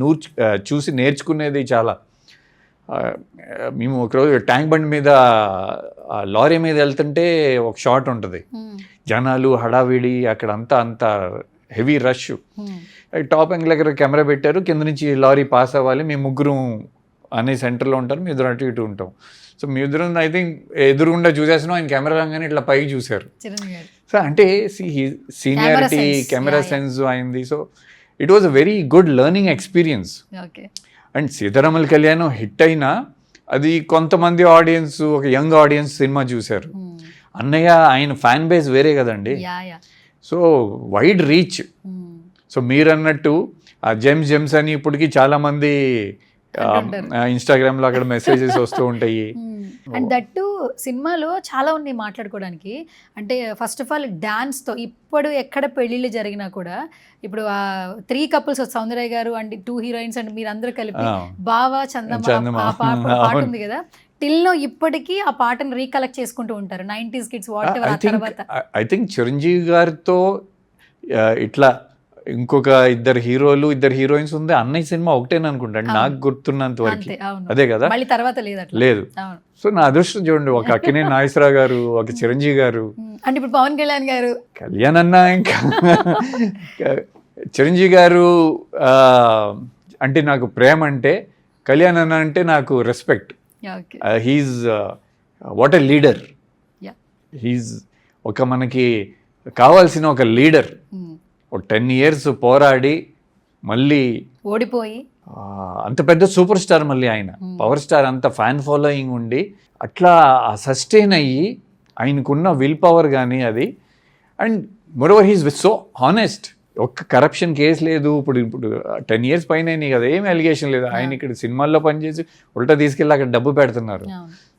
చూసి నేర్చుకునేది చాలా. మేము ఒకరోజు ట్యాంక్ బండ్ మీద లారీ మీద వెళ్తుంటే ఒక షాట్ ఉంటుంది, జనాలు హడావిడి, అక్కడ అంత హెవీ రష్. టాప్ యాంగిల్ దగ్గర కెమెరా పెట్టారు, కింద నుంచి లారీ పాస్ అవ్వాలి, మేము ముగ్గురు అనే సెంటర్లో ఉంటారు, మీ ఇద్దరు అటు ఇటు ఉంటాం. సో మీ ఇద్దరు ఐ థింక్ ఎదురుగుండా చూసేస్తున్నాం, ఆయన కెమెరా రాగానే ఇట్లా పైకి చూశారు. సో అంటే సీనియారిటీ, కెమెరా సెన్స్ అయింది. So it was a very good learning experience. And Sitaramala Kalyanam hit అయినా అది కొంతమంది ఆడియన్స్, ఒక యంగ్ ఆడియన్స్ సినిమా చూశారు. అన్నయ్య ఆయన ఫ్యాన్ బేస్ వేరే కదండి. So wide reach. సో మీరు అన్నట్టు జెమ్స్ అని ఇప్పటికీ చాలా మంది ఇన్స్టాగ్రామ్ లో అక్కడ మెసేజెస్ వస్తూ ఉంటాయి. అండ్ దట్టు సినిమాలో చాలా ఉన్నాయి మాట్లాడుకోవడానికి. అంటే ఫస్ట్ ఆఫ్ ఆల్ డాన్స్ తో ఇప్పుడు ఎక్కడ పెళ్లిళ్ళు జరిగినా కూడా ఇప్పుడు 3 couples, సౌందర్య గారు అండ్ 2 హీరోయిన్స్ అండ్ మీరందరూ కలిపి బావా చందమా పాట ఉంది కదా, టిల్లో ఇప్పటికీ ఆ పాటను రీకలెక్ట్ చేసుకుంటూ ఉంటారు 90s కిడ్స్ వాట్ ఎవర్. ఆ తర్వాత ఐ థింక్ చిరంజీవి గారితో ఇట్లా ఇంకొక 2 హీరోలు 2 హీరోయిన్స్ ఉంది. అన్నయ్య సినిమా ఒకటేనా అనుకుంటాను నాకు గుర్తున్నంత వరకు, అదే కదా, మళ్ళీ తర్వాత లేదు. సో నా అదృష్టం చూడండి, ఒక అక్కినేని నాగేశ్వరరావు గారు, ఒక చిరంజీవి గారు, అంటే ఇప్పుడు పవన్ కళ్యాణ్ గారు, కళ్యాణ్ అన్న, ఇంకా చిరంజీవి గారు అంటే నాకు ప్రేమ, అంటే కళ్యాణ్ అన్న అంటే నాకు respect. He's what a leader. He's ఒక మనకి కావాల్సిన ఒక లీడర్. ఒక 10 years పోరాడి మళ్ళీ ఓడిపోయి అంత పెద్ద సూపర్ స్టార్, మళ్ళీ ఆయన పవర్ స్టార్, అంత ఫ్యాన్ ఫాలోయింగ్ ఉండి అట్లా సస్టైన్ అయ్యి ఆయనకున్న విల్ పవర్ కానీ అది. And moreover he's so honest. ఒక్క కరప్షన్ కేసు లేదు. ఇప్పుడు 10 years పైన కదా, ఏం అలిగేషన్ లేదు. ఆయన ఇక్కడ సినిమాల్లో పనిచేసి ఉల్టా తీసుకెళ్ళి అక్కడ డబ్బు పెడుతున్నారు.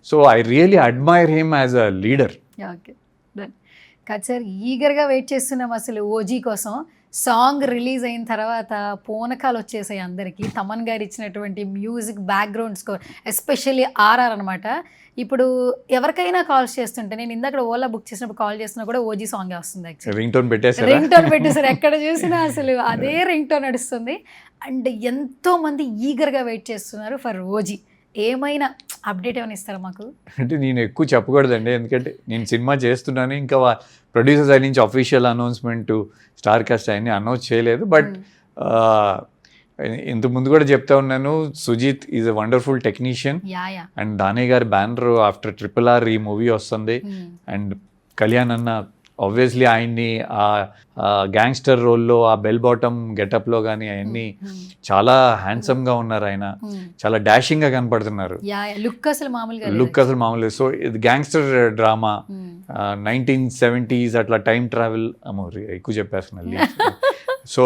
So I really admire him as a leader. కాదు సార్, ఈగర్గా వెయిట్ చేస్తున్నాం అసలు ఓజీ కోసం. సాంగ్ రిలీజ్ అయిన తర్వాత పూనకాలు వచ్చేసాయి అందరికీ. తమన్ గారు ఇచ్చినటువంటి music background score, especially RR అనమాట. ఇప్పుడు ఎవరికైనా కాల్స్ చేస్తుంటే, నేను ఇందాక ఓలా బుక్ చేసినప్పుడు కాల్ చేస్తున్నా కూడా ఓజీ సాంగ్ వస్తుంది. రింగ్ టోన్ పెట్టేసారు, ఎక్కడ చూసినా అసలు అదే రింగ్ టోన్ నడుస్తుంది. అండ్ ఎంతో మంది ఈగర్గా వెయిట్ చేస్తున్నారు ఫర్ ఓజీ. ఏమైనా అప్డేట్ ఏమైనా ఇస్తారా మాకు? అంటే నేను ఎక్కువ చెప్పకూడదండి, ఎందుకంటే నేను సినిమా చేస్తున్నాను, ఇంకా ప్రొడ్యూసర్ సైడ్ నుంచి అఫీషియల్ అనౌన్స్మెంట్ స్టార్ కాస్ట్ అవన్నీ అనౌన్స్ చేయలేదు. బట్ ఇంత ముందు కూడా చెప్తా ఉన్నాను, Sujeeth is a wonderful technician yeah and దానే గారి బ్యానర్ ఆఫ్టర్ RRR ఈ మూవీ వస్తుంది. అండ్ కళ్యాణ్ అన్న ఆబ్వియస్లీ ఆయన్ని ఆ గ్యాంగ్స్టర్ రోల్లో ఆ బెల్ బాటమ్ గెటప్లో కానీ అవన్నీ చాలా హ్యాండ్సమ్గా ఉన్నారు, ఆయన చాలా డాషింగ్గా కనపడుతున్నారు, యా లుక్ అసలు మామూలుగా లుక్ అసలు మామూలు. సో ఇది గ్యాంగ్స్టర్ డ్రామా 1970s అట్లా టైం ట్రావెల్ ఎక్కువ చెప్పేస్తున్నా. సో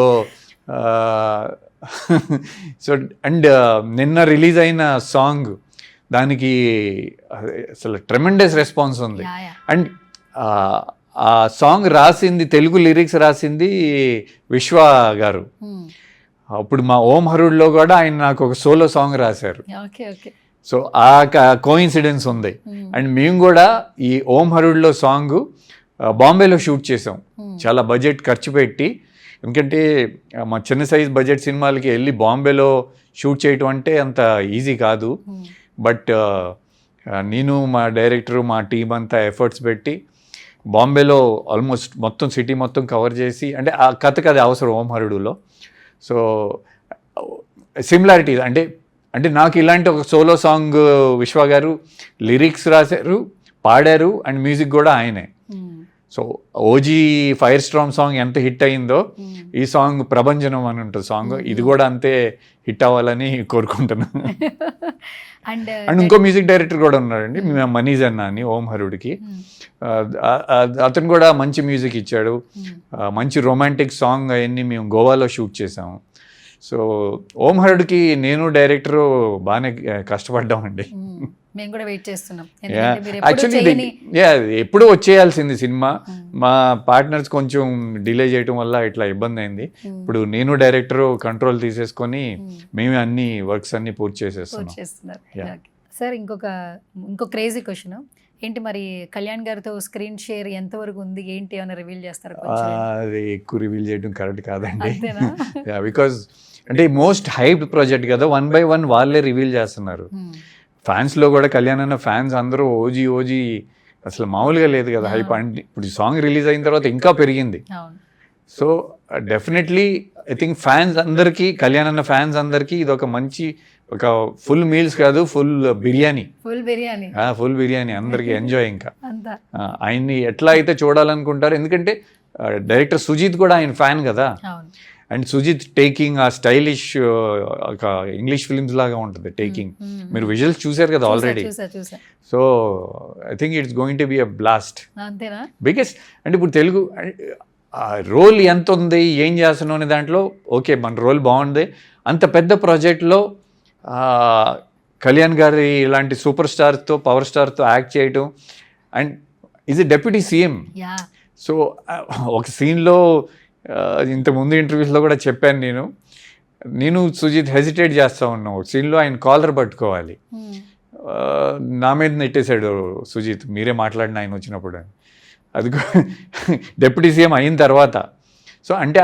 సో అండ్ నిన్న రిలీజ్ అయిన సాంగ్ దానికి అసలు ట్రెమెండస్ రెస్పాన్స్ ఉంది. అండ్ ఆ సాంగ్ రాసింది, తెలుగు లిరిక్స్ రాసింది విశ్వ గారు. అప్పుడు మా ఓం హరుడ్లో కూడా ఆయన నాకు ఒక సోలో సాంగ్ రాశారు. సో ఆ కోఇన్సిడెన్స్ ఉంది. అండ్ మేము కూడా ఈ ఓం హరుడ్లో సాంగ్ బాంబేలో షూట్ చేసాం, చాలా బడ్జెట్ ఖర్చు పెట్టి. ఎందుకంటే మా చిన్న సైజ్ బడ్జెట్ సినిమాలకి వెళ్ళి బాంబేలో షూట్ చేయటం అంటే అంత ఈజీ కాదు. బట్ నేను మా డైరెక్టర్ మా టీం అంతా ఎఫర్ట్స్ పెట్టి బాంబేలో ఆల్మోస్ట్ మొత్తం సిటీ మొత్తం కవర్ చేసి, అంటే ఆ కథకి అది అవసరం ఓం హరుడులో. సో సిమిలారిటీస్ అంటే నాకు ఇలాంటి ఒక సోలో సాంగ్ విశ్వ గారు లిరిక్స్ రాశారు, పాడారు, అండ్ మ్యూజిక్ కూడా ఆయనే. So OG fire storm song ఎంత హిట్ అయిందో ఈ సాంగ్ ప్రభంజనం అని ఉంటుంది సాంగ్, ఇది కూడా అంతే హిట్ అవ్వాలని కోరుకుంటున్నాను. అండ్ ఇంకో మ్యూజిక్ డైరెక్టర్ కూడా ఉన్నాడండి, మనీజ్ అన్న అని ఓం హరుడికి. అతను కూడా మంచి మ్యూజిక్ ఇచ్చాడు, మంచి రొమాంటిక్ సాంగ్ అవన్నీ మేము గోవాలో షూట్ చేసాము. సో ఓం హరుడికి నేను డైరెక్టరు బాగానే కష్టపడ్డామండి. మేము కూడా వెయిట్ చేస్తున్నాం. యాక్చువల్లీ ఎప్పుడూ వచ్చేయాల్సింది సినిమా, మా పార్ట్నర్స్ కొంచెం డిలే చేయడం వల్ల ఇట్లా ఇబ్బంది అయింది. ఇప్పుడు నేను డైరెక్టర్ కంట్రోల్ తీసేసుకొని మేమే అన్ని వర్క్స్ అన్ని పూర్తి చేసేస్తున్నాం. సార్ ఇంకో క్రేజీ క్వశ్చన్ ఏంటి, మరి కళ్యాణ్ గారితో స్క్రీన్ షేర్ ఎంతవరకు ఉంది ఏంటి ఏమైనా రివీల్ చేస్తారు? అది ఎక్కువ రివీల్ చేయడం కరెక్ట్ కాదండి, బికాజ్ అంటే మోస్ట్ హైప్డ్ ప్రాజెక్ట్ కదా, 1 by 1 వాళ్ళే రివీల్ చేస్తున్నారు. ఫ్యాన్స్లో కూడా కళ్యాణ్ అన్న ఫ్యాన్స్ అందరూ ఓజీ అసలు మామూలుగా లేదు కదా హైప్. అంటే ఇప్పుడు సాంగ్ రిలీజ్ అయిన తర్వాత ఇంకా పెరిగింది. So definitely I think fans అందరికీ, కళ్యాణ్ అన్న ఫ్యాన్స్ అందరికీ ఇది ఒక మంచి, ఒక ఫుల్ మీల్స్ కాదు, ఫుల్ బిర్యానీ అందరికీ ఎంజాయ్. ఇంకా ఆయన్ని ఎట్లా అయితే చూడాలనుకుంటారు, ఎందుకంటే డైరెక్టర్ సుజిత్ కూడా ఆయన ఫ్యాన్ కదా. అండ్ సుజిత్ టేకింగ్ ఆ స్టైలిష్ ఒక ఇంగ్లీష్ ఫిల్మ్స్ లాగా ఉంటుంది టేకింగ్. మీరు విజువల్స్ చూసారు కదా already. So I think it's going to be a blast. Because అంటే ఇప్పుడు తెలుగు రోల్ ఎంత ఉంది, ఏం చేస్తున్నావు అనే దాంట్లో ఓకే మన రోల్ బాగుంది. అంత పెద్ద ప్రాజెక్ట్లో కళ్యాణ్ గారి ఇలాంటి సూపర్ స్టార్తో, పవర్ స్టార్తో యాక్ట్ చేయటం, and is a deputy CM. So ఒక సీన్లో ఇంతకుముందు ఇంటర్వ్యూస్లో కూడా చెప్పాను, నేను సుజిత్ హెజిటేట్ చేస్తూ ఉన్నాం. ఒక సీన్లో ఆయన కాలర్ పట్టుకోవాలి, నా మీద నెట్టేశాడు సుజిత్, మీరే మాట్లాడిన ఆయన వచ్చినప్పుడు అని. అది డెప్యూటీ సీఎం అయిన తర్వాత. సో అంటే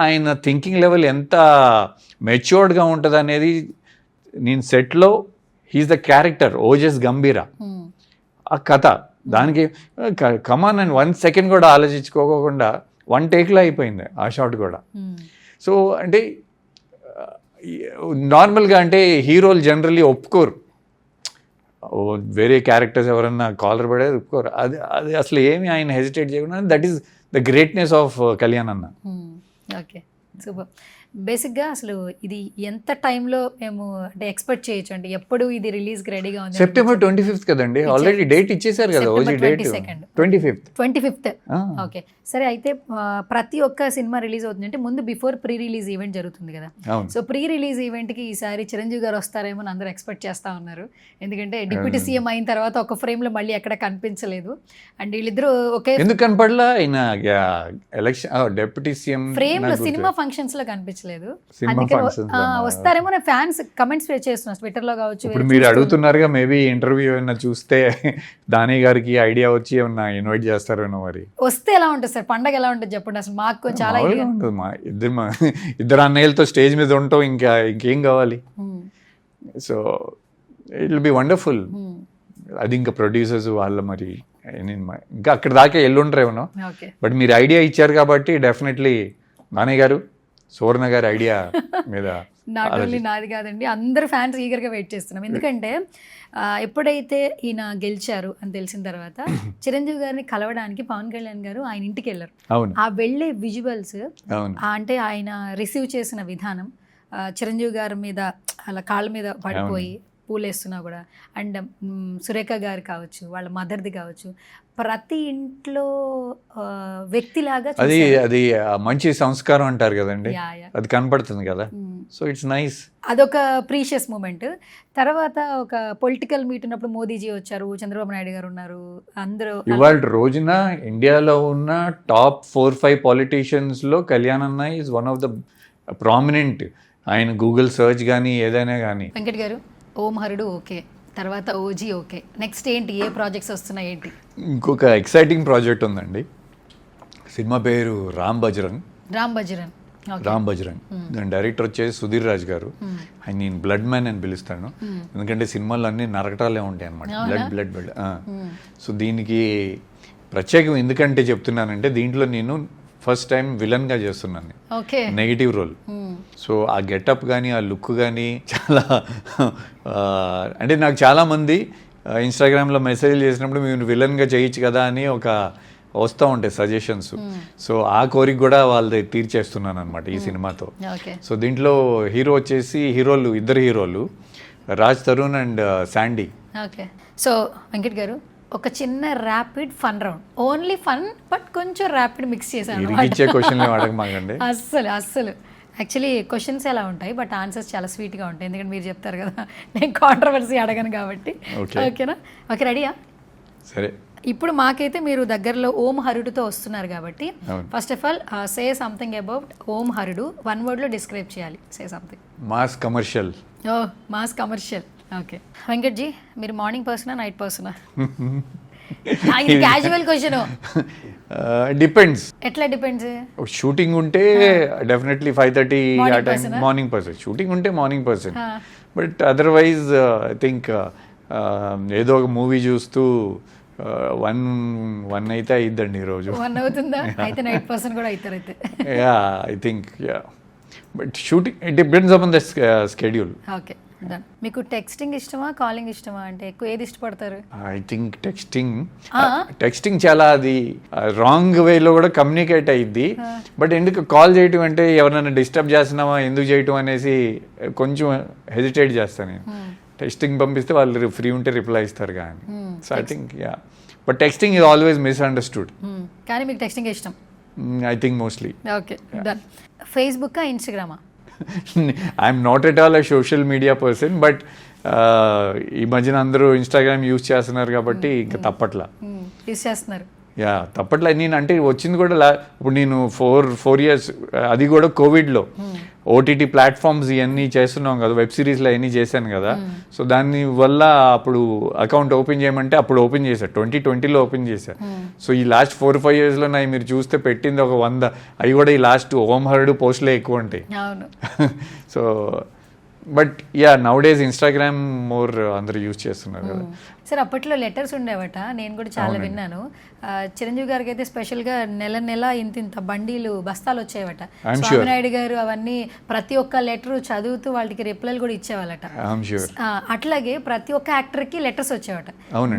ఆయన థింకింగ్ లెవెల్ ఎంత మెచ్యూర్డ్గా ఉంటుంది అనేది, నేను సెట్లో హీఈస్ ద క్యారెక్టర్ ఓజస్ గంభీర, ఆ కథ దానికి కమాన్ అని 1 second కూడా ఆలోచించుకోకుండా 1 takeలో అయిపోయింది ఆ షాట్ కూడా. సో అంటే నార్మల్గా అంటే హీరోలు జనరల్లీ ఒప్పుకోరు, వేరే క్యారెక్టర్స్ ఎవరన్నా కాలర్ పడేది ఒప్పుకోరు. అది అసలు ఏమి ఆయన హెజిటేట్ చేయకుండా, that is the greatness of Kalyan అన్న. Okay, super. బేసిక్గా అసలు ఇది ఎంత టైంలో మేము అంటే ఎక్స్పెక్ట్ చేయొచ్చు, అంటే ఎప్పుడు ఇది రిలీజ్కి రెడీగా ఉంది? September 25th కదండి, ఆల్రెడీ డేట్ ఇచ్చేసారు కదా, ఓజీ డేట్ 25th. ఓకే సరే. అయితే ప్రతి ఒక్క సినిమా రిలీజ్ అవుతుంది అంటే ముందు బిఫోర్ ప్రీ రిలీజ్ ఈవెంట్ జరుగుతుంది కదా. సో ప్రీ రిలీజ్ ఈవెంట్కి ఈసారి చిరంజీవి గారు వస్తారేమో అందరూ ఎక్స్పెక్ట్ చేస్తూ ఉన్నారు, ఎందుకంటే డిప్యూటీ సీఎం అయిన తర్వాత ఒక ఫ్రేమ్లో మళ్ళీ ఎక్కడ కనిపించలేదు. అండ్ వీళ్ళిద్దరూ ఒకే ఎందుకు కనపడలా, ఆయన ఎలక్షన్ డిప్యూటీ సీఎం ఫ్రేమ్లో సినిమా ఫంక్షన్స్లో కనిపించలేదు. వస్తారేమో ఫ్యాన్స్ కమెంట్స్ చేస్తున్నారు ట్విట్టర్ లో కావచ్చు. ఇప్పుడు మీరు అడుగుతున్నారుగా, మేబీ ఇంటర్వ్యూ ఏమైనా చూస్తే దాని గారికి ఐడియా వచ్చి ఏమన్నా ఇన్వైట్ చేస్తారేమో. మరి వస్తే ఎలా ఉంటుంది సార్, పండగ ఎలా ఉంటుంది చెప్పండి అసలు? మాకు చాలా ఉంటుంది, ఇద్దరు అన్నయ్యలతో స్టేజ్ మీద ఉంటాం, ఇంకేం కావాలి. So it will be wonderful. అది ఇంకా ప్రొడ్యూసర్స్ వాళ్ళ మరి ఇంకా అక్కడ దాకా ఎల్లుంటారేమో. ఓకే, బట్ మీరు ఐడియా ఇచ్చారు కాబట్టి డెఫినెట్లీ నాని గారు, సువర్ణ గారి ఐడియా మీద నాట్ ఓన్లీ నాది కాదండి, అందరు ఫ్యాన్స్ ఈగర్గా వెయిట్ చేస్తున్నాం. ఎందుకంటే ఎప్పుడైతే ఈయన గెలిచారు అని తెలిసిన తర్వాత చిరంజీవి గారిని కలవడానికి పవన్ కళ్యాణ్ గారు ఆయన ఇంటికి వెళ్ళారు. అవును, ఆ వెళ్ళే విజువల్స్ అవును, అంటే ఆయన రిసీవ్ చేసిన విధానం, చిరంజీవి గారి మీద అలా కాళ్ళ మీద పడిపోయి పూలేస్తున్నా కూడా, అండ్ సురేఖ గారు కావచ్చు, వాళ్ళ మదర్ది కావచ్చు, ప్రతి ఇంట్లో వ్యక్తిలాగా అది అది మంచి సంస్కారం అంటారు కదండి, యా, యా. అది కనపడుతుంది కదా. So it's nice. అదొక ప్రీషియస్ మూమెంట్. తర్వాత ఒక పొలిటికల్ మీట్ ఉన్నప్పుడు మోదీజీ వచ్చారు, చంద్రబాబు నాయుడు గారు ఉన్నారు, అందరూ. ఇవాళ రోజున ఇండియాలో ఉన్న టాప్ 4-5 పాలిటీషియన్స్ లో కళ్యాణ్ అన్న is one of the prominent. ఆయన గూగుల్ సర్చ్ కానీ ఏదైనా కానీ. వెంకట్ గారు, ఓం హరుడు ఓకే, తర్వాత ఓజీ ఓకే, నెక్స్ట్ ఏంటి, ఏ ప్రాజెక్ట్స్ వస్తున్నాయి ఏంటి? ఇంకొక ఎక్సైటింగ్ ప్రాజెక్ట్ ఉందండి. సినిమా పేరు రామ్ బజరంగ్. రామ్ బజరంగ్. రామ్ బజరంగ్. దాని డైరెక్టర్ వచ్చేసి సుధీర్ రాజ్ గారు. ఆయన నేను బ్లడ్ మ్యాన్ అని పిలుస్తాను, ఎందుకంటే సినిమాలు అన్నీ నరకటాలే ఉంటాయి అనమాట. బ్లడ్. సో దీనికి ప్రత్యేకం ఎందుకంటే చెప్తున్నానంటే, దీంట్లో నేను ఫస్ట్ టైం విలన్గా చేస్తున్నాను, ఓకే, నెగిటివ్ రోల్. సో ఆ గెటప్ కానీ ఆ లుక్ కానీ చాలా అంటే నాకు చాలామంది ఇన్స్టాగ్రామ్లో మెసేజ్లు చేసినప్పుడు మీరు విలన్గా చేయొచ్చు కదా అని వస్తూ ఉంటాయి సజెషన్స్. సో ఆ కోరిక కూడా వాళ్ళది తీర్చేస్తున్నాను అనమాట ఈ సినిమాతో. సో దీంట్లో హీరో వచ్చేసి ఇద్దరు హీరోలు, Raj Tarun and Sandy. Okay, so Venkat గారు ఒక చిన్న rapid fun round, only fun but కొంచెం ర్యాపిడ్ మిక్స్ చేశాను. ఇరికిచ్చే క్వశ్చన్లు అడగమాకండి. అస్సలు యాక్చువల్లీ క్వశ్చన్స్ ఎలా ఉంటాయి, బట్ ఆన్సర్స్ చాలా స్వీట్గా ఉంటాయి, ఎందుకంటే మీరు చెప్తారు కదా, నేను కాంట్రవర్సీ అడగను కాబట్టి. ఓకేనా? ఓకే, రెడీయా? సరే. ఇప్పుడు మాకైతే మీరు దగ్గరలో ఓం హరుడుతో వస్తున్నారు కాబట్టి first of all say something about Om Harudu, 1 word లో డిస్క్రైబ్ చేయాలి. Say something. Mass commercial. Oh, mass commercial. Okay, Venkat ji, మీరు మార్నింగ్ పర్సనా నైట్ పర్సనా? ఇది క్యాజువల్ క్వశ్చన్. డిపెండ్స్. ఎట్లా డిపెండ్స్? షూటింగ్ ఉంటే డెఫినెట్లీ 5:30 ఆ టైం మార్నింగ్ పర్సన్. షూటింగ్ ఉంటే morning person. But otherwise I think ఏదో ఒక మూవీ చూస్తూ 1 అయితే అయిద్దండి ఈరోజు. 1 అవుతుందా? అయితే నైట్ పర్సన్ కూడా అవుతారు అయితే. Yeah, I think yeah. But shooting it depends upon the schedule. Okay, done. మీకు టెక్స్టింగ్ ఇష్టమా, కాలింగ్ ఇష్టమా, అంటే ఎక్కువ ఏది ఇష్టపడతారు? ఐ థింక్ టెక్స్టింగ్ చాలా అది రాంగ్ వేలో కూడా కమ్యూనికేట్ అయ్యిద్ది. బట్ ఎందుకు కాల్ చేయటం అంటే ఎవరైనా డిస్టర్బ్ చేస్తున్నామా ఎందుకు చేయటం అనేసి కొంచెం హెజిటేట్ చేస్తాను నేను. టెక్స్టింగ్ పంపిస్తే వాళ్ళు ఫ్రీ ఉంటే రిప్లై ఇస్తారు కానీ. So I think yeah, but texting is always misunderstood. కానీ మీకు టెక్స్టింగ్ ఇష్టం? I think mostly. Okay, done. ఫేస్బుక్కా ఇన్స్టాగ్రామా? I'm not at all a social media person, but ఈ మధ్యన అందరూ ఇన్స్టాగ్రామ్ యూజ్ చేస్తున్నారు కాబట్టి ఇంకా తప్పట్లా. యూజ్ చేస్తున్నారు? యా, తప్పట్లా. నేను అంటే వచ్చింది కూడా ఇప్పుడు నేను 4 years, అది కూడా కోవిడ్లో ఓటీటీ ప్లాట్ఫామ్స్ ఇవన్నీ చేస్తున్నాం కదా, వెబ్ సిరీస్లో అవన్నీ చేశాను కదా. సో దాని వల్ల అప్పుడు అకౌంట్ ఓపెన్ చేయమంటే అప్పుడు ఓపెన్ చేశాను, 2020లో ఓపెన్ చేశాను. సో ఈ లాస్ట్ 4-5 yearsలో నా మీరు చూస్తే పెట్టింది ఒక 100, అవి కూడా ఈ లాస్ట్ ఓం హరుడు పోస్ట్లే ఎక్కువ ఉంటాయి. So but yeah, now days Instagram more అందరూ యూజ్ చేస్తున్నారు కదా. సార్, అప్పట్లో లెటర్స్ ఉండేవట, నేను కూడా చాలా విన్నాను. చిరంజీవి గారికి అయితే స్పెషల్గా నెల ఇంత బండీలు బస్తాలు వచ్చేవట. స్వామినాయుడు గారు అవన్నీ ప్రతి ఒక్క లెటర్ చదువుతూ వాళ్ళకి రిప్లైలు కూడా ఇచ్చేవాళ్ళట. అట్లాగే ప్రతి ఒక్క యాక్టర్కి లెటర్స్ వచ్చేవట.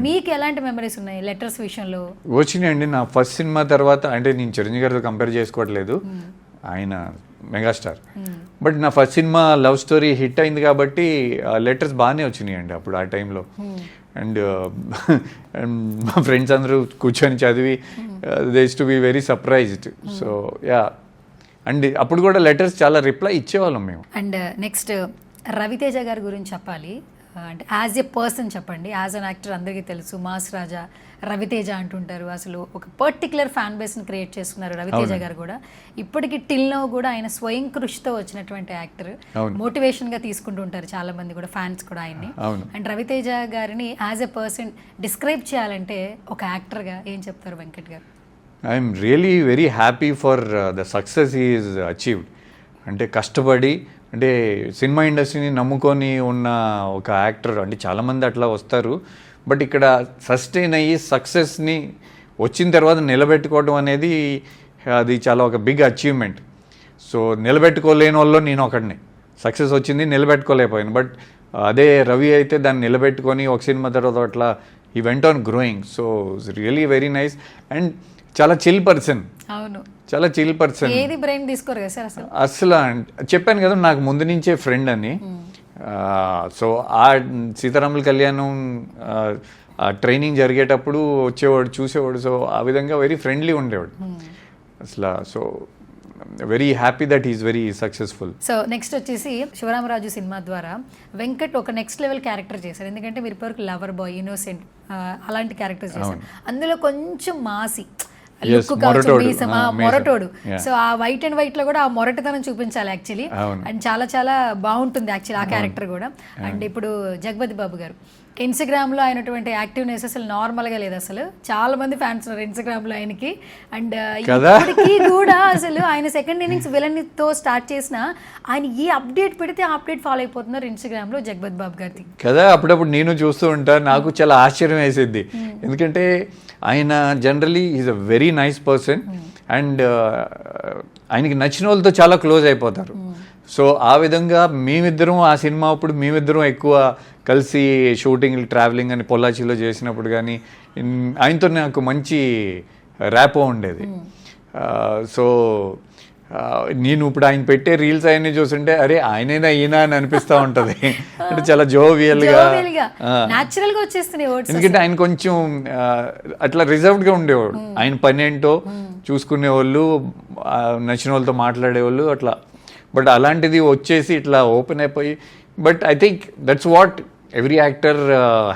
మీకు ఎలాంటి మెమరీస్ ఉన్నాయి లెటర్స్ విషయంలో? వచ్చినాయండి. నా ఫస్ట్ సినిమా తర్వాత, అంటే నేను చిరంజీవి గారితో కంపేర్ చేసుకోవట్లేదు, ఆయన మెగాస్టార్. బట్ నా first cinema love story hit అయింది కాబట్టి లెటర్స్ బాగానే వచ్చినాయండి అప్పుడు ఆ టైంలో. అండ్ మా ఫ్రెండ్స్ అందరూ కూర్చొని చదివి they used to be very surprised. So yeah, and అప్పుడు కూడా లెటర్స్ చాలా రిప్లై ఇచ్చేవాళ్ళం మేము. అండ్ నెక్స్ట్ రవితేజ గారి గురించి చెప్పాలి అంటే యాజ్ ఎ పర్సన్ చెప్పండి. యాజ్ అన్ యాక్టర్ అందరికీ తెలుసు, మాస్ రాజా రవితేజ అంటుంటారు. అసలు ఒక పర్టికులర్ ఫ్యాన్ బేస్ని క్రియేట్ చేసుకున్నారు రవితేజ గారు కూడా. ఇప్పటికి టిల్ నౌ కూడా ఆయన స్వయం కృషితో వచ్చినటువంటి యాక్టర్, మోటివేషన్గా తీసుకుంటుంటారు చాలా మంది కూడా, ఫ్యాన్స్ కూడా ఆయన్ని. అండ్ రవితేజ గారిని యాజ్ ఎ పర్సన్ డిస్క్రైబ్ చేయాలంటే ఒక యాక్టర్గా ఏం చెప్తారు వెంకట్ గారు? I'm really very happy for the success he is achieved. అంటే కష్టపడి అంటే సినిమా ఇండస్ట్రీని నమ్ముకొని ఉన్న ఒక యాక్టర్, అంటే చాలామంది అట్లా వస్తారు, బట్ ఇక్కడ సస్టైన్ అయ్యి సక్సెస్ని వచ్చిన తర్వాత నిలబెట్టుకోవడం అనేది అది చాలా ఒక బిగ్ అచీవ్మెంట్. సో నిలబెట్టుకోలేని వాళ్ళు నేను ఒకడిని, సక్సెస్ వచ్చింది నిలబెట్టుకోలేకపోయాను. బట్ అదే రవి అయితే దాన్ని నిలబెట్టుకొని ఒక సినిమా తర్వాత అట్లా ఈ went on growing. So it's really very nice and చాలా చిల్ పర్సన్. అవును, చాలా చిల్ పర్సన్. ఏది బ్రెయిన్ తీసుకోరు కదా సార్ అసలు. అసలు చెప్పాను కదా నాకు ముందు నుంచే ఫ్రెండ్ అని. సో ఆ సీతారాముల కళ్యాణం ఆ ట్రైనింగ్ జరిగేటప్పుడు వచ్చేవాడు, చూసేవాడు. సో ఆ విధంగా వెరీ ఫ్రెండ్లీ ఉండేవాడు అసలు. So very happy that is very successful. So next వచ్చేసి శివరామరాజు సినిమా ద్వారా వెంకట్ ఒక నెక్స్ట్ లెవెల్ క్యారెక్టర్ చేశారు. ఎందుకంటే మీరు ఇప్పటివరకు లవర్ బాయ్, ఇన్నోసెంట్ అలాంటి క్యారెక్టర్స్ చేశారు. అందులో కొంచెం మాసి లుక్ కావచ్చు, మీసమా, మొరటోడు. సో ఆ వైట్ అండ్ వైట్ లో కూడా ఆ మొరటితనం చూపించాలి యాక్చువల్లీ. అండ్ చాలా చాలా బాగుంటుంది యాక్చువల్లీ ఆ క్యారెక్టర్ కూడా. అండ్ ఇప్పుడు జగపతి బాబు గారు ఇన్స్టాగ్రామ్ లో అయినటువంటి యాక్టివ్నెస్ అసలు నార్మల్ గా లేదు. అసలు చాలా మంది ఫ్యాన్స్ ఉన్నారు ఇన్స్టాగ్రామ్ లో ఆయనకి. అండ్ ఇప్పటికీ కూడా అసలు ఆయన సెకండ్ ఇన్నింగ్స్ విలన్ తో స్టార్ట్ చేసిన ఆయన ఏ అప్డేట్ పెడితే ఆ అప్డేట్ ఫాలో అయిపోతున్నారు ఇన్స్టాగ్రామ్ లో జగపతి బాబు గారిది కదా. అప్పుడప్పుడు నేను చూస్తూ ఉంటాను, నాకు చాలా ఆశ్చర్యం వేసేది. ఎందుకంటే ఆయన generally is a very nice person and ఆయనకి నచ్చిన వాళ్ళతో చాలా క్లోజ్ అయిపోతారు. సో ఆ విధంగా మేమిద్దరం ఆ సినిమా అప్పుడు మేమిద్దరం ఎక్కువ కలిసి షూటింగ్, ట్రావెలింగ్ అని పొల్లాచిలో చేసినప్పుడు కానీ ఆయనతో నాకు మంచి ర్యాపో ఉండేది. సో నేను ఇప్పుడు ఆయన పెట్టే రీల్స్ ఆయన్ని చూస్తుంటే అరే ఆయనైనా ఈయన అని అనిపిస్తూ ఉంటుంది. అంటే చాలా జోవియల్గా న్యాచురల్ గా వచ్చేస్తున్నాయి వర్డ్స్. ఎందుకంటే ఆయన కొంచెం అట్లా రిజర్వ్డ్గా ఉండేవాడు. ఆయన పని ఏంటో చూసుకునేవాళ్ళు, నచ్చిన వాళ్ళతో మాట్లాడేవాళ్ళు అట్లా. బట్ అలాంటిది వచ్చేసి ఇట్లా ఓపెన్ అయిపోయి, but I think that's what every actor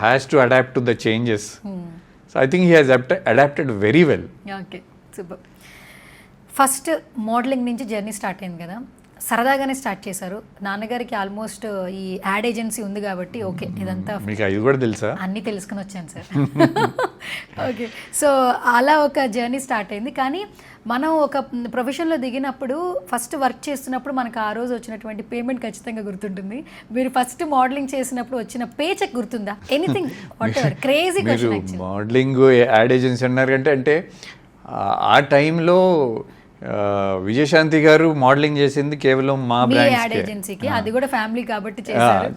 has to adapt to the changes. So I think he has adapted very well. Okay, super. First modelling నుంచి జర్నీ స్టార్ట్ అయింది కదా, సరదాగానే స్టార్ట్ చేశారు. నాన్నగారికి ఆల్మోస్ట్ ఈ యాడ్ ఏజెన్సీ ఉంది కాబట్టి okay ఇదంతా మీకు అది కూడా తెలుసా? అన్నీ తెలుసుకుని వచ్చాను సార్. ఓకే, సో అలా ఒక జర్నీ స్టార్ట్ అయింది. కానీ మనం ఒక ప్రొఫెషన్లో దిగినప్పుడు ఫస్ట్ వర్క్ చేస్తున్నప్పుడు మనకు ఆ రోజు వచ్చినటువంటి పేమెంట్ ఖచ్చితంగా గుర్తుంటుంది. మీరు ఫస్ట్ మోడలింగ్ చేసినప్పుడు వచ్చిన పే చెక్ గుర్తుందా? Anything what ever crazy question. Modelling ad agency అన్నారు అంటే ఆ టైంలో విజయశాంతి గారు మోడలింగ్ చేసింది కేవలం మా బ్రాండ్స్కి, అది కూడా ఫ్యామిలీ కాబట్టి చేశారు.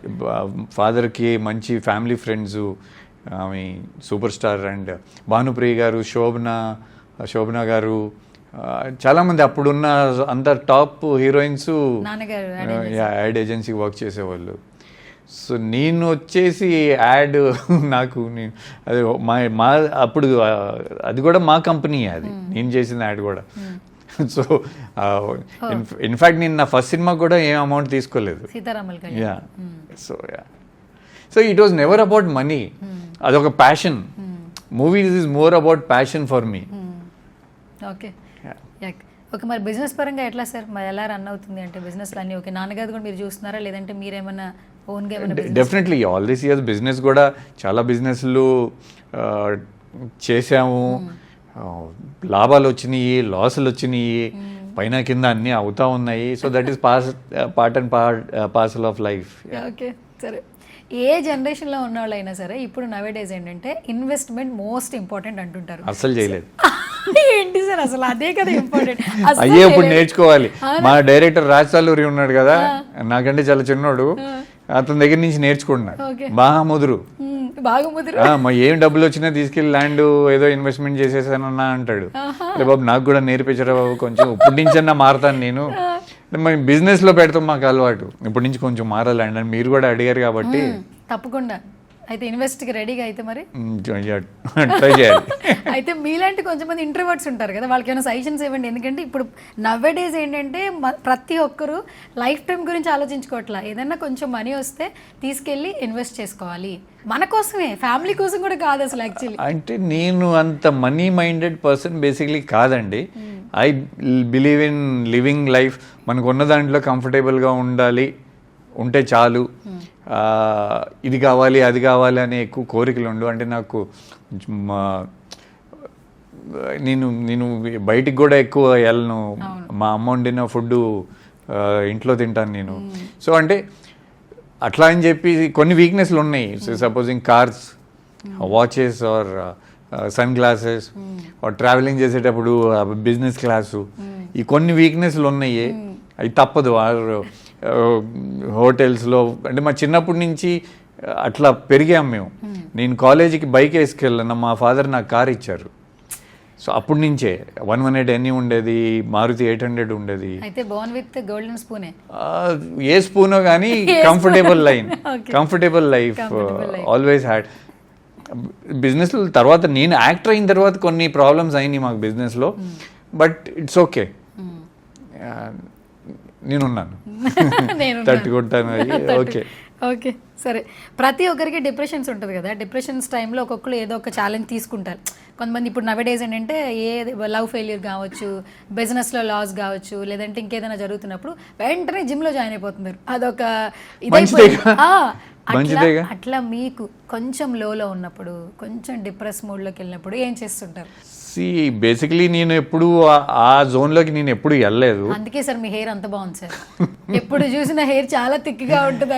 ఫాదర్కి మంచి ఫ్యామిలీ ఫ్రెండ్స్, ఆమె సూపర్ స్టార్ అండ్ భానుప్రియ గారు, శోభన గారు, చాలామంది అప్పుడున్న అంత top heroines ad agency work చేసేవాళ్ళు. సో నేను వచ్చేసి యాడ్ నాకు అది మా అప్పుడు అది కూడా మా కంపెనీ, అది నేను చేసిన యాడ్ కూడా. సో ఇన్ఫ్యాక్ట్ నేను నా ఫస్ట్ సినిమా కూడా ఏం అమౌంట్ తీసుకోలేదు. Yeah, so it was never about money. అదొక passion. Movies is more about passion for me. Okay, okay. మరి బిజినెస్ పరంగా ఎట్లా సార్, మరి ఎలా రన్ అవుతుంది అంటే బిజినెస్ అన్నీ ఓకే? నాన్నగారు కూడా మీరు చూస్తున్నారా, లేదంటే మీరేమన్నా ఓన్గా ఏమైనా? Definitely all this years business కూడా చాలా బిజినెస్లు చేసాము. లాభాలు వచ్చినాయి, లాసులు వచ్చినాయి, పైన కింద అన్నీ అవుతా ఉన్నాయి. So that is part and parcel of life. Okay, సరే. ఏ జనరేషన్లో ఉన్న వాళ్ళైనా సరే ఇప్పుడు నవేడేస్ ఏంటంటే ఇన్వెస్ట్మెంట్ మోస్ట్ ఇంపార్టెంట్ అంటుంటారు. అసలు చేయలేదు. ఏంటి సార్ అసలు అదే కదా ఇంపార్టెంట్. అయ్యే ఇప్పుడు నేర్చుకోవాలి. మా డైరెక్టర్ రాజసాలూరి ఉన్నాడు కదా, నాకంటే చాలా చిన్నోడు, అతని దగ్గర నుంచి నేర్చుకుంటున్నాడు. బాగా ముదురు. ఏం డబ్బులు వచ్చినా తీసుకెళ్లి ల్యాండ్ ఏదో ఇన్వెస్ట్మెంట్ చేసేసానన్నా అంటాడు. బాబు నాకు కూడా నేర్పించరా బాబు, కొంచెం ఇప్పటి నుంచన్నా మారుతాను నేను. బిజినెస్ లో పెడతాం మాకు అలవాటు, ఇప్పటి నుంచి కొంచెం మారాలండి అని మీరు కూడా అడిగారు కాబట్టి తప్పకుండా. అయితే ఇన్వెస్ట్కి రెడీగా అయితే మరి ట్రై చేయాలి. అయితే మీలాంటి కొంచెంమంది ఇంట్రోవర్ట్స్ ఉంటారు కదా, వాళ్ళకి ఏమైనా సజెషన్స్ ఇవ్వండి. ఎందుకంటే ఇప్పుడు నవ్వేడేస్ ఏంటంటే ప్రతి ఒక్కరు లైఫ్ టైం గురించి ఆలోచించుకోవట్లా. ఏదన్నా కొంచెం మనీ వస్తే తీసుకెళ్ళి ఇన్వెస్ట్ చేసుకోవాలి, మన కోసమే, ఫ్యామిలీ కోసం కూడా కాదు అసలు యాక్చువల్లీ. అంటే నేను అంత మనీ మైండెడ్ పర్సన్ బేసిక్లీ కాదండి. I believe in living life. మనకు ఉన్న దాంట్లో కంఫర్టబుల్గా ఉంటే చాలు. ఇది కావాలి అది కావాలి అనే ఎక్కువ కోరికలు ఉండు. అంటే నాకు నేను బయటికి కూడా ఎక్కువ వెళ్ళను. మా అమ్మ వండిన ఫుడ్ ఇంట్లో తింటాను నేను. సో అంటే అట్లా అని చెప్పి కొన్ని వీక్నెస్లు ఉన్నాయి. Supposing cars, watches or sunglasses, traveling చేసేటప్పుడు బిజినెస్ క్లాసు, ఈ కొన్ని వీక్నెస్లు ఉన్నాయి. అవి తప్పదు. హోటల్స్లో అంటే మా చిన్నప్పటి నుంచి అట్లా పెరిగాం మేము. నేను కాలేజీకి బైక్ వేసుకెళ్ళాను, మా ఫాదర్ నాకు కార్ ఇచ్చారు. సో అప్పటి నుంచే 118 ఎన్ని ఉండేది, మారుతి 800 ఉండేది. అయితే బోర్న్ విత్ గోల్డెన్ స్పూనే. ఏ స్పూనో కానీ కంఫర్టబుల్ లైఫ్ ఆల్వేస్ హ్యాడ్. బిజినెస్లో తర్వాత నేను యాక్టర్ అయిన తర్వాత కొన్ని ప్రాబ్లమ్స్ అయినాయి మాకు బిజినెస్లో, బట్ ఇట్స్ ఓకే. నేనున్నాను, తట్టుకుంటాను. ఓకే ఓకే సరే. ప్రతి ఒక్కరికి డిప్రెషన్స్ ఉంటుంది కదా. డిప్రెషన్స్ టైంలో ఒక్కొక్కరు ఏదో ఒక ఛాలెంజ్ తీసుకుంటారు. కొంతమంది ఇప్పుడు నవేడేస్ ఏంటంటే ఏ లవ్ ఫెయిల్యూర్ కావచ్చు, బిజినెస్లో లాస్ కావచ్చు, లేదంటే ఇంకేదైనా జరుగుతున్నప్పుడు వెంటనే జిమ్లో జాయిన్ అయిపోతున్నారు. అదొక అట్లా మీకు కొంచెం లోలో ఉన్నప్పుడు, కొంచెం డిప్రెస్ మూడ్లోకి వెళ్ళినప్పుడు ఏం చేస్తుంటారు? బేసికలీ నేను ఎప్పుడు ఆ జోన్లోకి నేను ఎప్పుడు వెళ్ళలేదు. అందుకే సార్ మీ హెయిర్ అంత బాగుంది సార్. ఎప్పుడు చూసిన హెయిర్ చాలా థిక్గా ఉంటుంది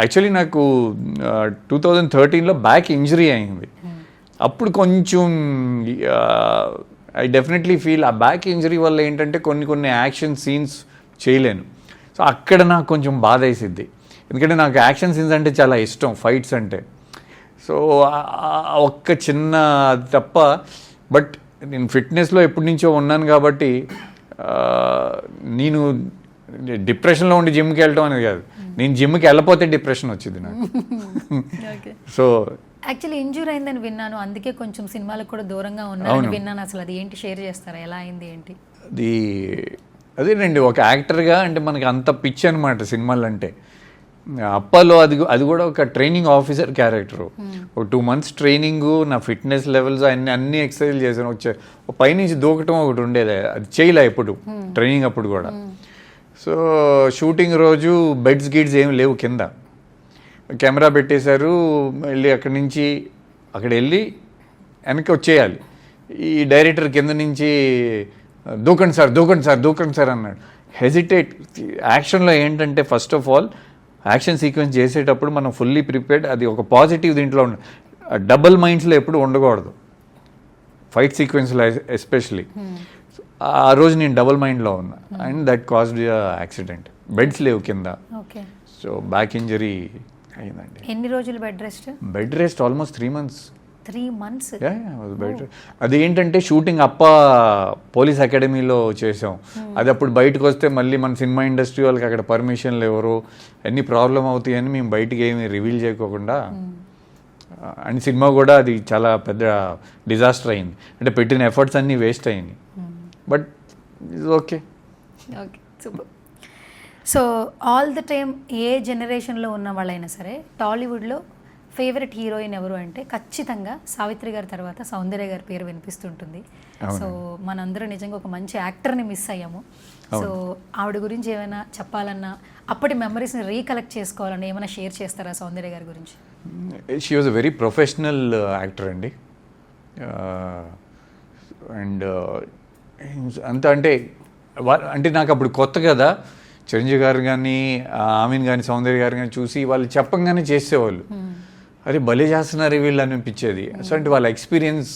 యాక్చువల్లీ నాకు 2013లో బ్యాక్ ఇంజరీ అయింది. అప్పుడు కొంచెం ఐ డెఫినెట్లీ ఫీల్ ఆ బ్యాక్ ఇంజరీ వల్ల ఏంటంటే కొన్ని యాక్షన్ సీన్స్ చేయలేను. సో అక్కడ నాకు కొంచెం బాధ వేసిద్ది, ఎందుకంటే నాకు యాక్షన్ సీన్స్ అంటే చాలా ఇష్టం, ఫైట్స్ అంటే. సో ఒక్క చిన్న తప్ప, బట్ నేను ఫిట్నెస్లో ఎప్పటి నుంచో ఉన్నాను కాబట్టి నేను డిప్రెషన్లో ఉండి జిమ్కి వెళ్ళటం అనేది కాదు, నేను జిమ్కి వెళ్ళకపోతే డిప్రెషన్ వచ్చింది నాకు. సో యాక్చువల్లీ ఇంజూర్ అయిందని విన్నాను, అందుకే కొంచెం సినిమాలకు కూడా దూరంగా ఉన్నాను విన్నాను. అసలు అది ఏంటి, షేర్ చేస్తారా? ఎలా అయింది ఏంటి? అదేనండి, ఒక యాక్టర్గా అంటే మనకి అంత పిచ్చి అనమాట సినిమాలు అంటే. అప్పలో అది కూడా ఒక ట్రైనింగ్ ఆఫీసర్ క్యారెక్టరు. ఒక 2 months ట్రైనింగు, నా ఫిట్నెస్ లెవెల్స్ అన్ని ఎక్సర్సైజ్ చేశాను. పైనుంచి దూకటం ఒకటి ఉండేది, అది చేయలే ఎప్పుడు ట్రైనింగ్ అప్పుడు కూడా. సో షూటింగ్ రోజు బెడ్స్ గిడ్స్ ఏమి లేవు, కింద కెమెరా పెట్టేశారు. వెళ్ళి అక్కడ వెళ్ళి వెనక్కి వచ్చేయాలి. ఈ డైరెక్టర్ కింద నుంచి దూకండి సార్ అన్నాడు. హెజిటేట్. యాక్షన్లో ఏంటంటే first of all action sequence చేసేటప్పుడు మనం ఫుల్లీ ప్రిపేర్డ్, అది ఒక పాజిటివ్ దీంట్లో డబుల్ మైండ్స్లో ఎప్పుడు ఉండకూడదు, ఫైట్ సీక్వెన్స్లో ఎస్పెషలీ. ఆ రోజు నేను డబుల్ మైండ్లో ఉన్నా, and that caused accident. Beds లేవు కింద, సో బ్యాక్ ఇంజరీ అయిందండి. ఎన్ని రోజులు bed rest? Almost 3 months. 3 months? అది ఏంటంటే షూటింగ్ పోలీస్ అకాడమీలో చేసాం. అది అప్పుడు బయటకు వస్తే మళ్ళీ మన సినిమా ఇండస్ట్రీ వాళ్ళకి అక్కడ పర్మిషన్లు ఎవరు, ఎన్ని ప్రాబ్లం అవుతాయని మేము బయటికి ఏమి రివీల్ చేయకోకుండా, అండ్ సినిమా కూడా అది చాలా పెద్ద డిజాస్టర్ అయింది. అంటే పెట్టిన ఎఫర్ట్స్ అన్నీ వేస్ట్ అయ్యింది, but okay. Super. So all the time ఏ జనరేషన్లో ఉన్న వాళ్ళైనా సరే టాలీవుడ్లో ఫేవరెట్ హీరోయిన్ ఎవరు అంటే ఖచ్చితంగా సావిత్రి గారి తర్వాత సౌందర్య గారి పేరు వినిపిస్తుంటుంది. సో మనందరూ నిజంగా ఒక మంచి యాక్టర్ని మిస్ అయ్యాము. సో ఆవిడ గురించి ఏమైనా చెప్పాలన్నా, అప్పటి మెమరీస్ని రీకలెక్ట్ చేసుకోవాలన్నా ఏమైనా షేర్ చేస్తారా సౌందర్య గారి గురించి? She was a very professional actor అండి. అండ్ అంత అంటే నాకు అప్పుడు కొత్త కదా, చిరంజీవి గారు కానీ ఆమీన్ కానీ సౌందర్య గారు కానీ చూసి వాళ్ళు చెప్పంగానే చేసేవాళ్ళు, అరే భలే చేస్తున్నారు వీళ్ళు అనిపించేది. సో అంటే వాళ్ళ experience,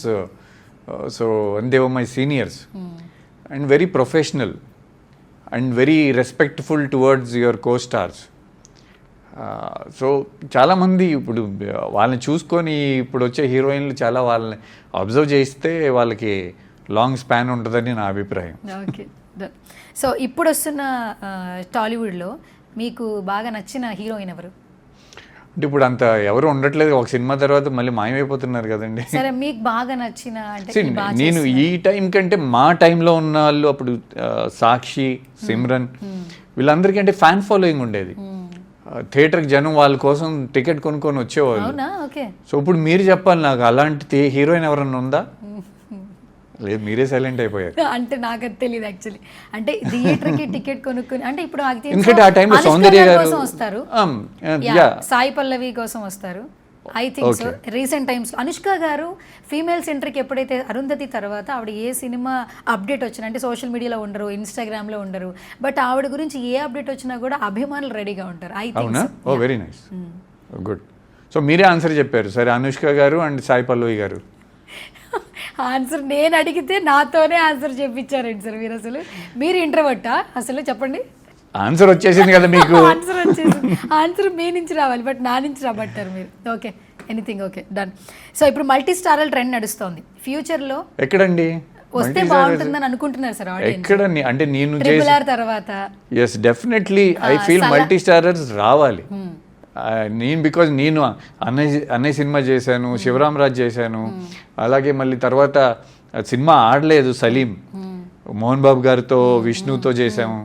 so they were my seniors, and very professional and very respectful towards your co stars. So చాలామంది ఇప్పుడు వాళ్ళని చూసుకొని ఇప్పుడు వచ్చే హీరోయిన్లు చాలా వాళ్ళని అబ్జర్వ్ చేస్తే వాళ్ళకి లాంగ్ స్పాన్ ఉంటుందని నా అభిప్రాయం. ఓకే. సో ఇప్పుడు వస్తున్న టాలీవుడ్లో మీకు బాగా నచ్చిన హీరోయిన్ ఎవరు? అంటే ఇప్పుడు అంత ఎవరు ఉండట్లేదు, ఒక సినిమా తర్వాత మళ్ళీ మాయమైపోతున్నారు కదండి. సరే, మీకు బాగా నచ్చిన నేను ఈ టైం కంటే మా టైంలో ఉన్న వాళ్ళు అప్పుడు సాక్షి, సిమ్రన్, వీళ్ళందరికీ అంటే ఫ్యాన్ ఫాలోయింగ్ ఉండేది. థియేటర్కి జనం వాళ్ళ కోసం టికెట్ కొనుక్కొని వచ్చేవాళ్ళు. సో ఇప్పుడు మీరు చెప్పాలి నాకు, అలాంటి హీరోయిన్ ఎవరన్నా ఉందా? లేదు, మీరే సైలెంట్ అయిపోయారు. అంటే నాకు అది తెలియదు యాక్చువల్లీ. అంటే థియేటర్కి టికెట్ కొనుక్కొని, అంటే ఇప్పుడు ఎందుకంటే ఆ టైంలో సౌందర్య గారు కోసం వస్తారు, సాయి పల్లవి కోసం వస్తారు. I think so. Okay. Recent times Anushka గారు ఫీమేల్ సెంటర్కి ఎప్పుడైతే అరుంధతి తర్వాత ఆవిడ ఏ సినిమా అప్డేట్ వచ్చినా అంటే సోషల్ మీడియాలో ఉండరు, ఇన్స్టాగ్రామ్లో ఉండరు, బట్ ఆవిడ గురించి ఏ అప్డేట్ వచ్చినా కూడా అభిమానులు రెడీగా ఉంటారు. ఐ థింక్ అవునా? ఓ వెరీ నైస్, గుడ్. సో మీరే ఆన్సర్ చెప్పారు. సరే, అనుష్క గారు అండ్ సాయి పల్లవి గారు. ఆన్సర్ నేను అడిగితే నాతోనే ఆన్సర్ చెప్పించారండి సార్ మీరు. అసలు మీరు ఇంట్రోవర్టా అసలు చెప్పండి? ఆన్సర్ వచ్చేసింది కదా మీకు. ఆన్సర్ వచ్చేసింది. ఆన్సర్ మీ నుంచి రావాలి, బట్ నా నుంచి రాబట్టారు మీరు. Okay, anything, okay, done. So ఇప్పుడు మల్టీ స్టారల్ ట్రెండ్ నడుస్తోంది. ఫ్యూచర్లో ఎక్కడండి వస్తే బాగుంటుందని అనుకుంటున్నారు సార్ ఆడియన్స్? ఎక్కడ అంటే నేను ట్రిపుల్ ఆర్ తర్వాత yes definitely I feel multi starrers రావాలి. నేను బికాజ్ నేను అన్నయ్య సినిమా చేశాను, శివరామరాజ్ చేశాను, అలాగే మళ్ళీ తర్వాత సినిమా ఆడలేదు సలీం, మోహన్ బాబు గారితో విష్ణుతో చేశాము.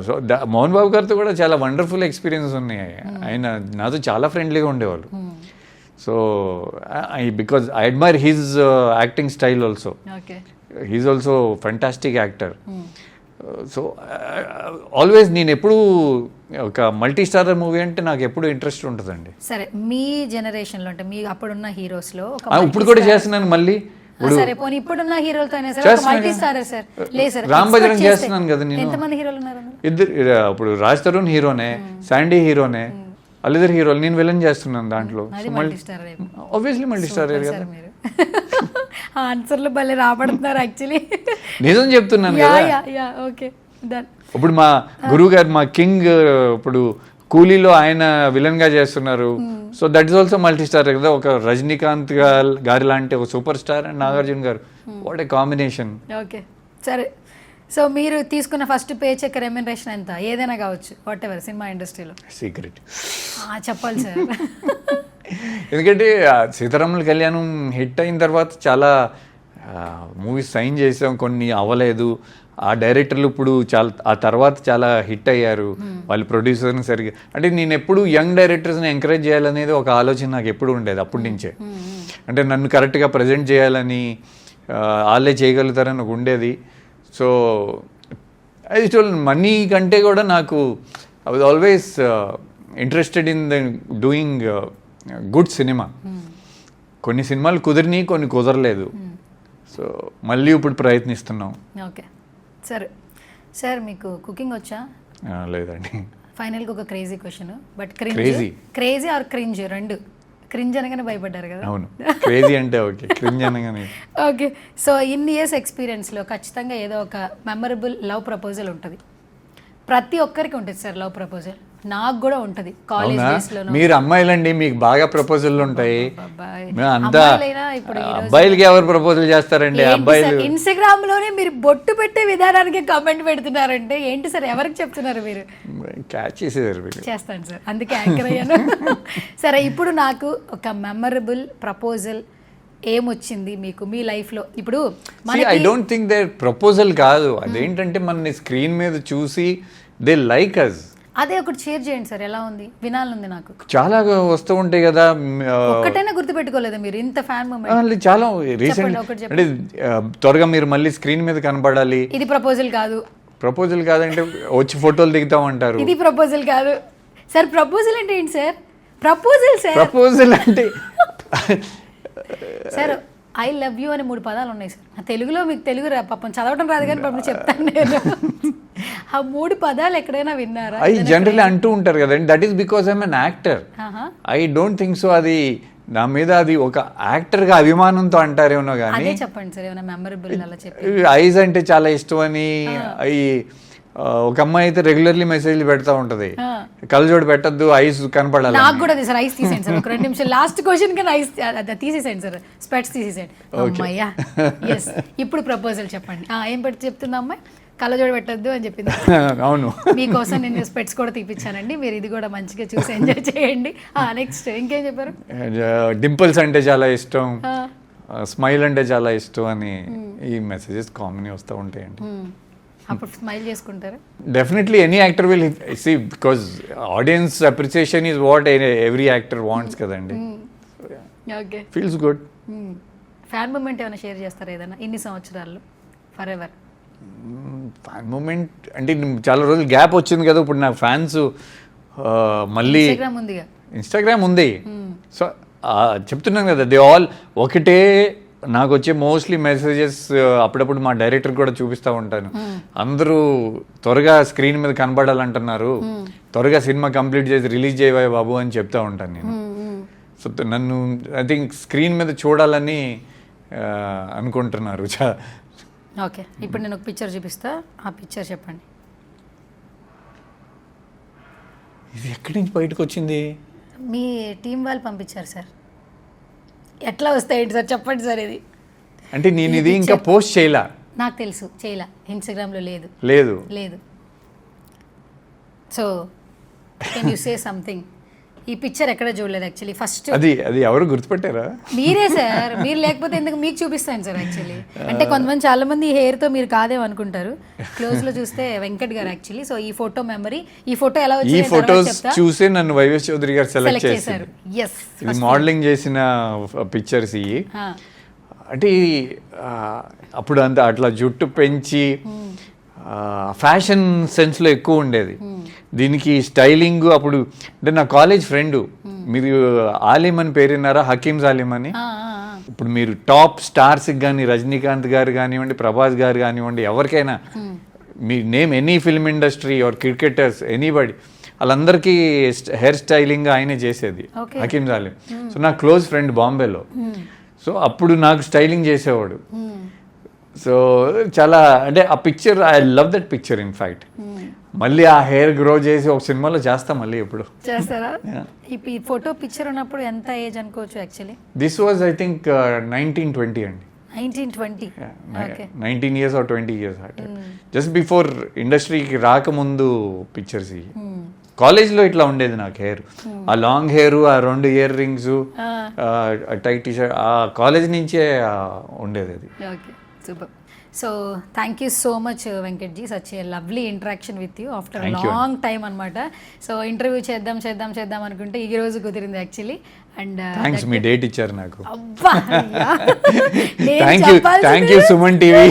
సో మోహన్ బాబు గారితో కూడా చాలా వండర్ఫుల్ ఎక్స్పీరియన్సెస్ ఉన్నాయి. ఆయన నాతో చాలా ఫ్రెండ్లీగా ఉండేవాళ్ళు. So because I admire his acting style also. Okay, he is also fantastic actor. So always నేను ఎప్పుడు ఒక మల్టీ స్టారర్ మూవీ అంటే నాకు ఎప్పుడు ఇంట్రెస్ట్ ఉంటుందండి. సరే, మీ జనరేషన్లో అంటే మీ అప్పుడున్న హీరోస్లో ఇప్పుడు కూడా చేస్తున్నాను మళ్ళీ. సరే పోనీ ఇప్పుడున్న హీరోలతోనే సార్ చేస్తున్నాను మల్టీ స్టారర్ సార్. లేదు సార్, రామ్ బజరంగ్ చేస్తున్నాను కదా నేను. ఎంతమంది హీరోలు ఉన్నారు? ఇద్దరు. ఇప్పుడు రాజ్ తరుణ్ హీరోనే, శాండీ హీరోనే, వాళ్ళిద్దరు హీరోలు. నేను విలన్ చేస్తున్నాను దాంట్లో. ఆబ్వియస్లీ మల్టీ స్టార్ కదా. ఆన్సర్లు భలే రాబడుతున్నారు యాక్చువల్లీ. నిజం చెప్తున్నాను కదా. Okay, done. ఇప్పుడు మా గురువు గారు, మా కింగ్, ఇప్పుడు కూలీలో ఆయన విలన్ గా చేస్తున్నారు. So that is also multi star కదా. ఒక రజనీకాంత్ గారి లాంటి ఒక సూపర్ స్టార్ అండ్ నాగార్జున గారు, వాట్ ఏ కాంబినేషన్. ఓకే, సరే. సో మీరు తీసుకున్న ఫస్ట్ పే చెక్ రెమ్యునరేషన్ ఎంత? ఏదైనా కావచ్చు, వాట్ ఎవర్, సినిమా ఇండస్ట్రీలో సీక్రెట్ చెప్పాలి సార్. ఎందుకంటే సీతారాముల కళ్యాణం హిట్ అయిన తర్వాత చాలా మూవీస్ సైన్ చేసాం, కొన్ని అవ్వలేదు. ఆ డైరెక్టర్లు ఇప్పుడు చాలా ఆ తర్వాత చాలా హిట్ అయ్యారు. వాళ్ళ ప్రొడ్యూసర్ని సరిగ్గా అంటే నేను ఎప్పుడు యంగ్ డైరెక్టర్స్ని ఎంకరేజ్ చేయాలనేది ఒక ఆలోచన నాకు ఎప్పుడు ఉండేది అప్పటి నుంచే. అంటే నన్ను కరెక్ట్గా ప్రజెంట్ చేయాలని, వాళ్ళే చేయగలుగుతారని ఒక ఉండేది. సో ఐ టోల్ మనీ కంటే కూడా నాకు I was always interested in the doing good cinema. కొన్ని సినిమాలు కుదిరినాయి, కొన్ని కుదరలేదు. సో మళ్ళీ ఇప్పుడు ప్రయత్నిస్తున్నాం. ఓకే, సరే సార్, మీకు కుకింగ్ వచ్చా? లేదండి. ఫైనల్గా ఒక crazy question, but crazy or cringe రెండు. క్రింజ్ అనగానే భయపడ్డారు కదా. అవును, క్రేజీ అంటే ఓకే, క్రింజ్ అనగానే. ఓకే, సో ఇన్ని ఇయర్స్ ఎక్స్పీరియన్స్లో ఖచ్చితంగా ఏదో ఒక మెమరబుల్ లవ్ ప్రపోజల్ ఉంటుంది. ప్రతి ఒక్కరికి ఉంటుంది సార్ లవ్ ప్రపోజల్. నాకు కూడా ఉంటుంది కాలేజ్ డేస్లో. మీరు అమ్మాయిలండి, మీకు బాగా ప్రపోజల్లు ఉంటాయి. అంతా ఇప్పుడు అబ్బాయిలకి ఎవరు ప్రపోజల్ చేస్తారండి? అబ్బాయిలు ఇన్స్టాగ్రామ్ లోనే మీరు బొట్టు పెట్టే విధానానికి కామెంట్ పెడుతున్నారంటే ఏంటి సార్? ఎవరికి చెప్తున్నారు మీరు? క్యాచ్ చేసేదారు. చేస్తాను సార్, అందుకే యాంకర్ అయ్యాను. సరే, ఇప్పుడు నాకు ఒక మెమరబుల్ ప్రపోజల్ ఏమొచ్చింది మీకు మీ లైఫ్లో? ఇప్పుడు I don't think they proposal కాదు, అదేంటంటే మన స్క్రీన్ మీద చూసి దే లైక్ అస్. అదే ఒకటి షేర్ చేయండి సార్, ఎలా ఉంది? వినాలనుంది నాకు. చాలా వస్తూ ఉంటాయి కదా. ఒక్కటైనా గుర్తుపెట్టుకోలేదా మీరు? ఇంత ఫ్యాన్ మూమెంట్ చాలా రీసెంట్ అంటే త్వరగా మీరు మళ్ళీ స్క్రీన్ మీద కనపడాలి. ఇది ప్రపోజల్ కాదు. ప్రపోజల్ కాదంటే వచ్చి ఫోటోలు దిగుతామంటారు. ఇది ప్రపోజల్ కాదు సార్. ప్రపోజల్ అంటే ఏంటి సార్? ప్రపోజల్ సార్, ప్రపోజల్ అంటే సార్ ఐ లవ్ యూ అనే 3 పదాలు ఉన్నాయి సార్. తెలుగులో మీకు తెలుగు పాపం చదవడం రాదు కానీ పాపం చెప్తాను నేను. ఆ 3 పదాలు ఎక్కడైనా విన్నారా? ఐ జనరల్లీ అంటూ ఉంటారు కదండి. That is because I'm an actor. I don't think so అది నా మీద అది ఒక యాక్టర్గా అభిమానంతో అంటారేమో కానీ. అదే చెప్పండి సార్, ఏమైనా మెమరబుల్ అలా చెప్పి. ఐజ్ అంటే చాలా ఇష్టం అని. ఒక అమ్మాయి అయితే రెగ్యులర్లీ మెసేజ్లు పెడతా ఉంటది, కళ్ళజోడు పెట్టద్దు, ఐస్ కనపడాలి. నాకు కూడా సార్ ఐస్ తీసేయండి సార్, ఒక 2 నిమిషాలు. లాస్ట్ క్వశ్చన్ కానీ ఐస్ తీసేసేయండి సార్, స్పెట్స్ తీసేసేయండి. అమ్మాయ్యా, ఎస్. ఇప్పుడు ప్రపోజల్ చెప్పండి. ఏం పెట్టి చెప్తుంది అమ్మాయి? కళ్ళజోడు పెట్టద్దు అని చెప్పింది. అవును, మీకోసం నేను స్పెట్స్ కూడా తీపిచ్చానండి, మీరు ఇది కూడా మంచిగా చూసి ఎంజాయ్ చేయండి. నెక్స్ట్ ఇంకేం చెప్పారు? డింపుల్స్ అంటే చాలా ఇష్టం, స్మైల్ అంటే చాలా ఇష్టం అని ఈ మెసేజెస్ కామన్ వస్తూ ఉంటాయండి. అప్పుడు స్మైల్ చేసుకుంటారా? Definitely any actor will see, because audience appreciation is what every actor wants కదండి. Okay, feels good. Fan moment ఏమైనా షేర్ చేస్తారా ఏదైనా ఇన్ని సంవత్సరాల్లో? ఫర్ ఎవర్ ఫ్యాన్ మూమెంట్ అంటే చాలా రోజులు గ్యాప్ వచ్చింది కదా. ఇప్పుడు నా ఫ్యాన్స్ మళ్ళీ ఇన్స్టాగ్రామ్ ఉందిగా. ఇన్స్టాగ్రామ్ ఉంది, సో చెప్తున్నాను కదా, దే ఆల్ ఒకటే. నాకు వచ్చే మోస్ట్లీ మెసేజెస్ అప్పుడప్పుడు మా డైరెక్టర్ కూడా చూపిస్తూ ఉంటాను. అందరూ త్వరగా స్క్రీన్ మీద కనబడాలంటున్నారు, త్వరగా సినిమా కంప్లీట్ చేసి రిలీజ్ చేయవా బాబు అని చెప్తా ఉంటాను నేను. సో నన్ను ఐ థింక్ స్క్రీన్ మీద చూడాలని అనుకుంటున్నారు. ఓకే, ఇప్పుడు నేను ఒక పిక్చర్ చూపిస్తా, ఆ పిక్చర్ చెప్పండి. ఇది ఎక్కడి నుంచి బయటకు వచ్చింది? మీ టీం వాళ్ళు పంపించారు సార్. ఎట్లా వస్తాయండి సార్, చెప్పండి సార్. ఇది అంటే నేను ఇది ఇంకా పోస్ట్ చేయలా. నాకు తెలుసు, చేయలా, ఇన్స్టాగ్రామ్లో లేదు. So can you say something? ఈ పిక్చర్ ఎక్కడ చూడలేదు యాక్చువల్లీ. ఫస్ట్ అది ఎవరు గుర్తుపెట్టారా? మీరే సార్. మీరు లేకపోతే ఎందుకు మీకు చూపిస్తాను సార్ యాక్చువల్లీ. అంటే కొంతమంది చాలా మంది ఈ హెయిర్ తో మీరు కాదేమో అనుకుంటారు. క్లోజ్ లో చూస్తే వెంకట్ గారు యాక్చువల్లీ. సో ఈ ఫోటో మెమరీ, ఈ ఫోటో ఎలా ఈ వచ్చింది ఫొటోస్ చూసే నన్ను వైవేష్ చౌదరి గారు సెలెక్ట్ చేశారు. చేశారు. ఎస్, ఇది మోడలింగ్ చేసిన పిక్చర్స్ ఇవి. అంటే అప్పుడు అంత అట్లా జుట్టు పెంచి ఫ్యాషన్ సెన్స్లో ఎక్కువ ఉండేది. దీనికి స్టైలింగ్ అప్పుడు అంటే నా కాలేజ్ ఫ్రెండ్, మీరు ఆలిం అని పేరున్నారా, హకీమ్ ఆలిం అని. ఇప్పుడు మీరు టాప్ స్టార్స్కి కానీ రజనీకాంత్ గారు కానివ్వండి, ప్రభాస్ గారు కానివ్వండి, ఎవరికైనా మీ name any film industry or cricketers anybody, వాళ్ళందరికీ హెయిర్ స్టైలింగ్ ఆయనే చేసేది, హకీమ్ ఆలిం. సో నా క్లోజ్ ఫ్రెండ్ బాంబేలో. సో అప్పుడు నాకు స్టైలింగ్ చేసేవాడు. సో చాలా అంటే ఆ picture, I love that picture in fact. మళ్ళీ ఆ హెయిర్ గ్రో చేసి ఒక సినిమాలో చేస్తా మళ్ళీ ఎప్పుడు చేస్తారా? ఈ ఫోటో పిక్చర్ ఉన్నప్పుడు ఎంత ఏజ్ అనుకోవచ్చు actually? This was I think 1920 అండి. 1920. 19 years or 20 years just before ఇండస్ట్రీకి రాకముందు పిక్చర్స్ ఇవి. కాలేజ్లో ఇట్లా ఉండేది నాకు హెయిర్, ఆ లాంగ్ హెయిర్, ఆ 2 ఇయర్ రింగ్స్, టైట్ టీషర్ట్, ఆ కాలేజ్ నుంచే ఉండేది అది. Okay, super. So thank you so much Venkatji, such a lovely interaction with you after long time అనమాట. సో ఇంటర్వ్యూ చేద్దాం అనుకుంటే ఈ రోజు కుదిరింది యాక్చువల్లీ. అండ్ థ్యాంక్స్, మీ డేట్ ఇచ్చారు నాకు. అబ్బా, థ్యాంక్ యూ సుమన్ టీవీ.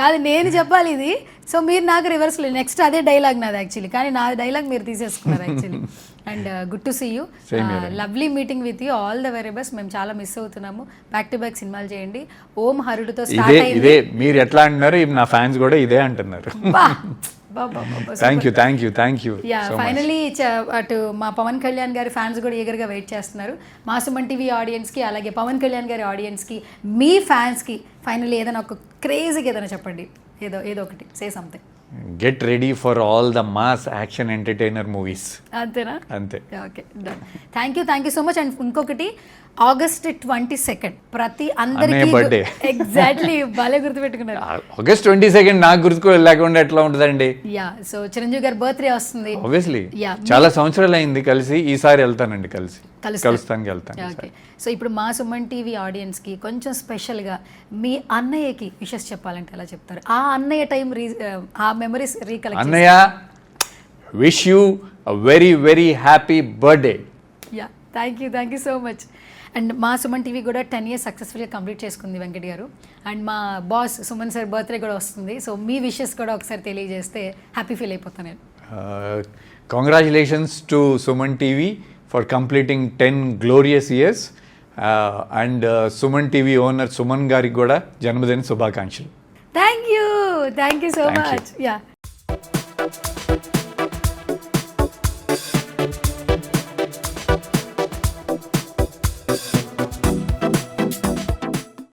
కాదు, నేను చెప్పాలి ఇది. సో మీరు నాకు రివర్స్లో నెక్స్ట్ అదే డైలాగ్ నాది యాక్చువల్లీ, కానీ నా డైలాగ్ మీరు తీసేసుకున్నారు actually. And good to see you, lovely meeting with you, all the very best. మేము చాలా మిస్ అవుతున్నాము. బ్యాక్ టు బ్యాక్ సినిమాలు చేయండి. ఓం హరుడుతో స్టార్ట్ అయింది. ఇదే మీరు ఎట్లా అంటున్నారు, నా ఫ్యాన్స్ కూడా ఇదే అంటున్నారు. Thank you. యా, ఫైనలీ అటు మా పవన్ కళ్యాణ్ గారి ఫ్యాన్స్ కూడా ఈగర్గా వెయిట్ చేస్తున్నారు. మా సుమన్ టీవీ ఆడియన్స్కి, అలాగే పవన్ కళ్యాణ్ గారి ఆడియన్స్కి, మీ ఫ్యాన్స్కి ఫైనలీ ఏదైనా ఒక క్రేజీగా ఏదైనా చెప్పండి, ఏదో ఒకటి, say something. Get ready for all the mass action entertainer movies. అంతేనా? అంతే. Okay, done. Thank you so much. And ఇంకొకటి, August 22 ప్రతి అందరికీ బర్త్డే. ఎగ్జాక్ట్లీ, భలే గుర్తుపెట్టుకున్నారు. August 22 నాకు గుర్తుకు లేకుండా ఎట్లా ఉంటుందండి? యా, సో చిరంజీవి గారి బర్త్డే వస్తుంది. ఆబ్వియస్లీ చాలా సంవత్సరాలు అయింది కలిసి, ఈసారి వెళ్తానండి, కలుస్తానికి వెళ్తాను. ఓకే, సో ఇప్పుడు మా సుమన్ టీవీ ఆడియన్స్కి కొంచెం స్పెషల్గా మీ అన్నయ్యకి విషెస్ చెప్పాలంటే ఎలా చెప్తారు? ఆ అన్నయ్య టైం ఆ మెమరీస్ రీకలెక్ట్. అన్నయ్య, wish you a very very happy birthday. Yeah, thank you so much. And మా సుమన్ టీవీ కూడా 10 years సక్సెస్ఫుల్గా కంప్లీట్ చేసుకుంది వెంకట్ గారు. అండ్ మా బాస్ సుమన్ సార్ బర్త్డే కూడా వస్తుంది. సో మీ విషెస్ కూడా ఒకసారి తెలియజేస్తే హ్యాపీ ఫీల్ అయిపోతాను నేను. Congratulations to Suman TV for completing 10 glorious years. And Suman TV owner Suman గారికి కూడా జన్మదిన శుభాకాంక్షలు. Thank you so much. Yeah.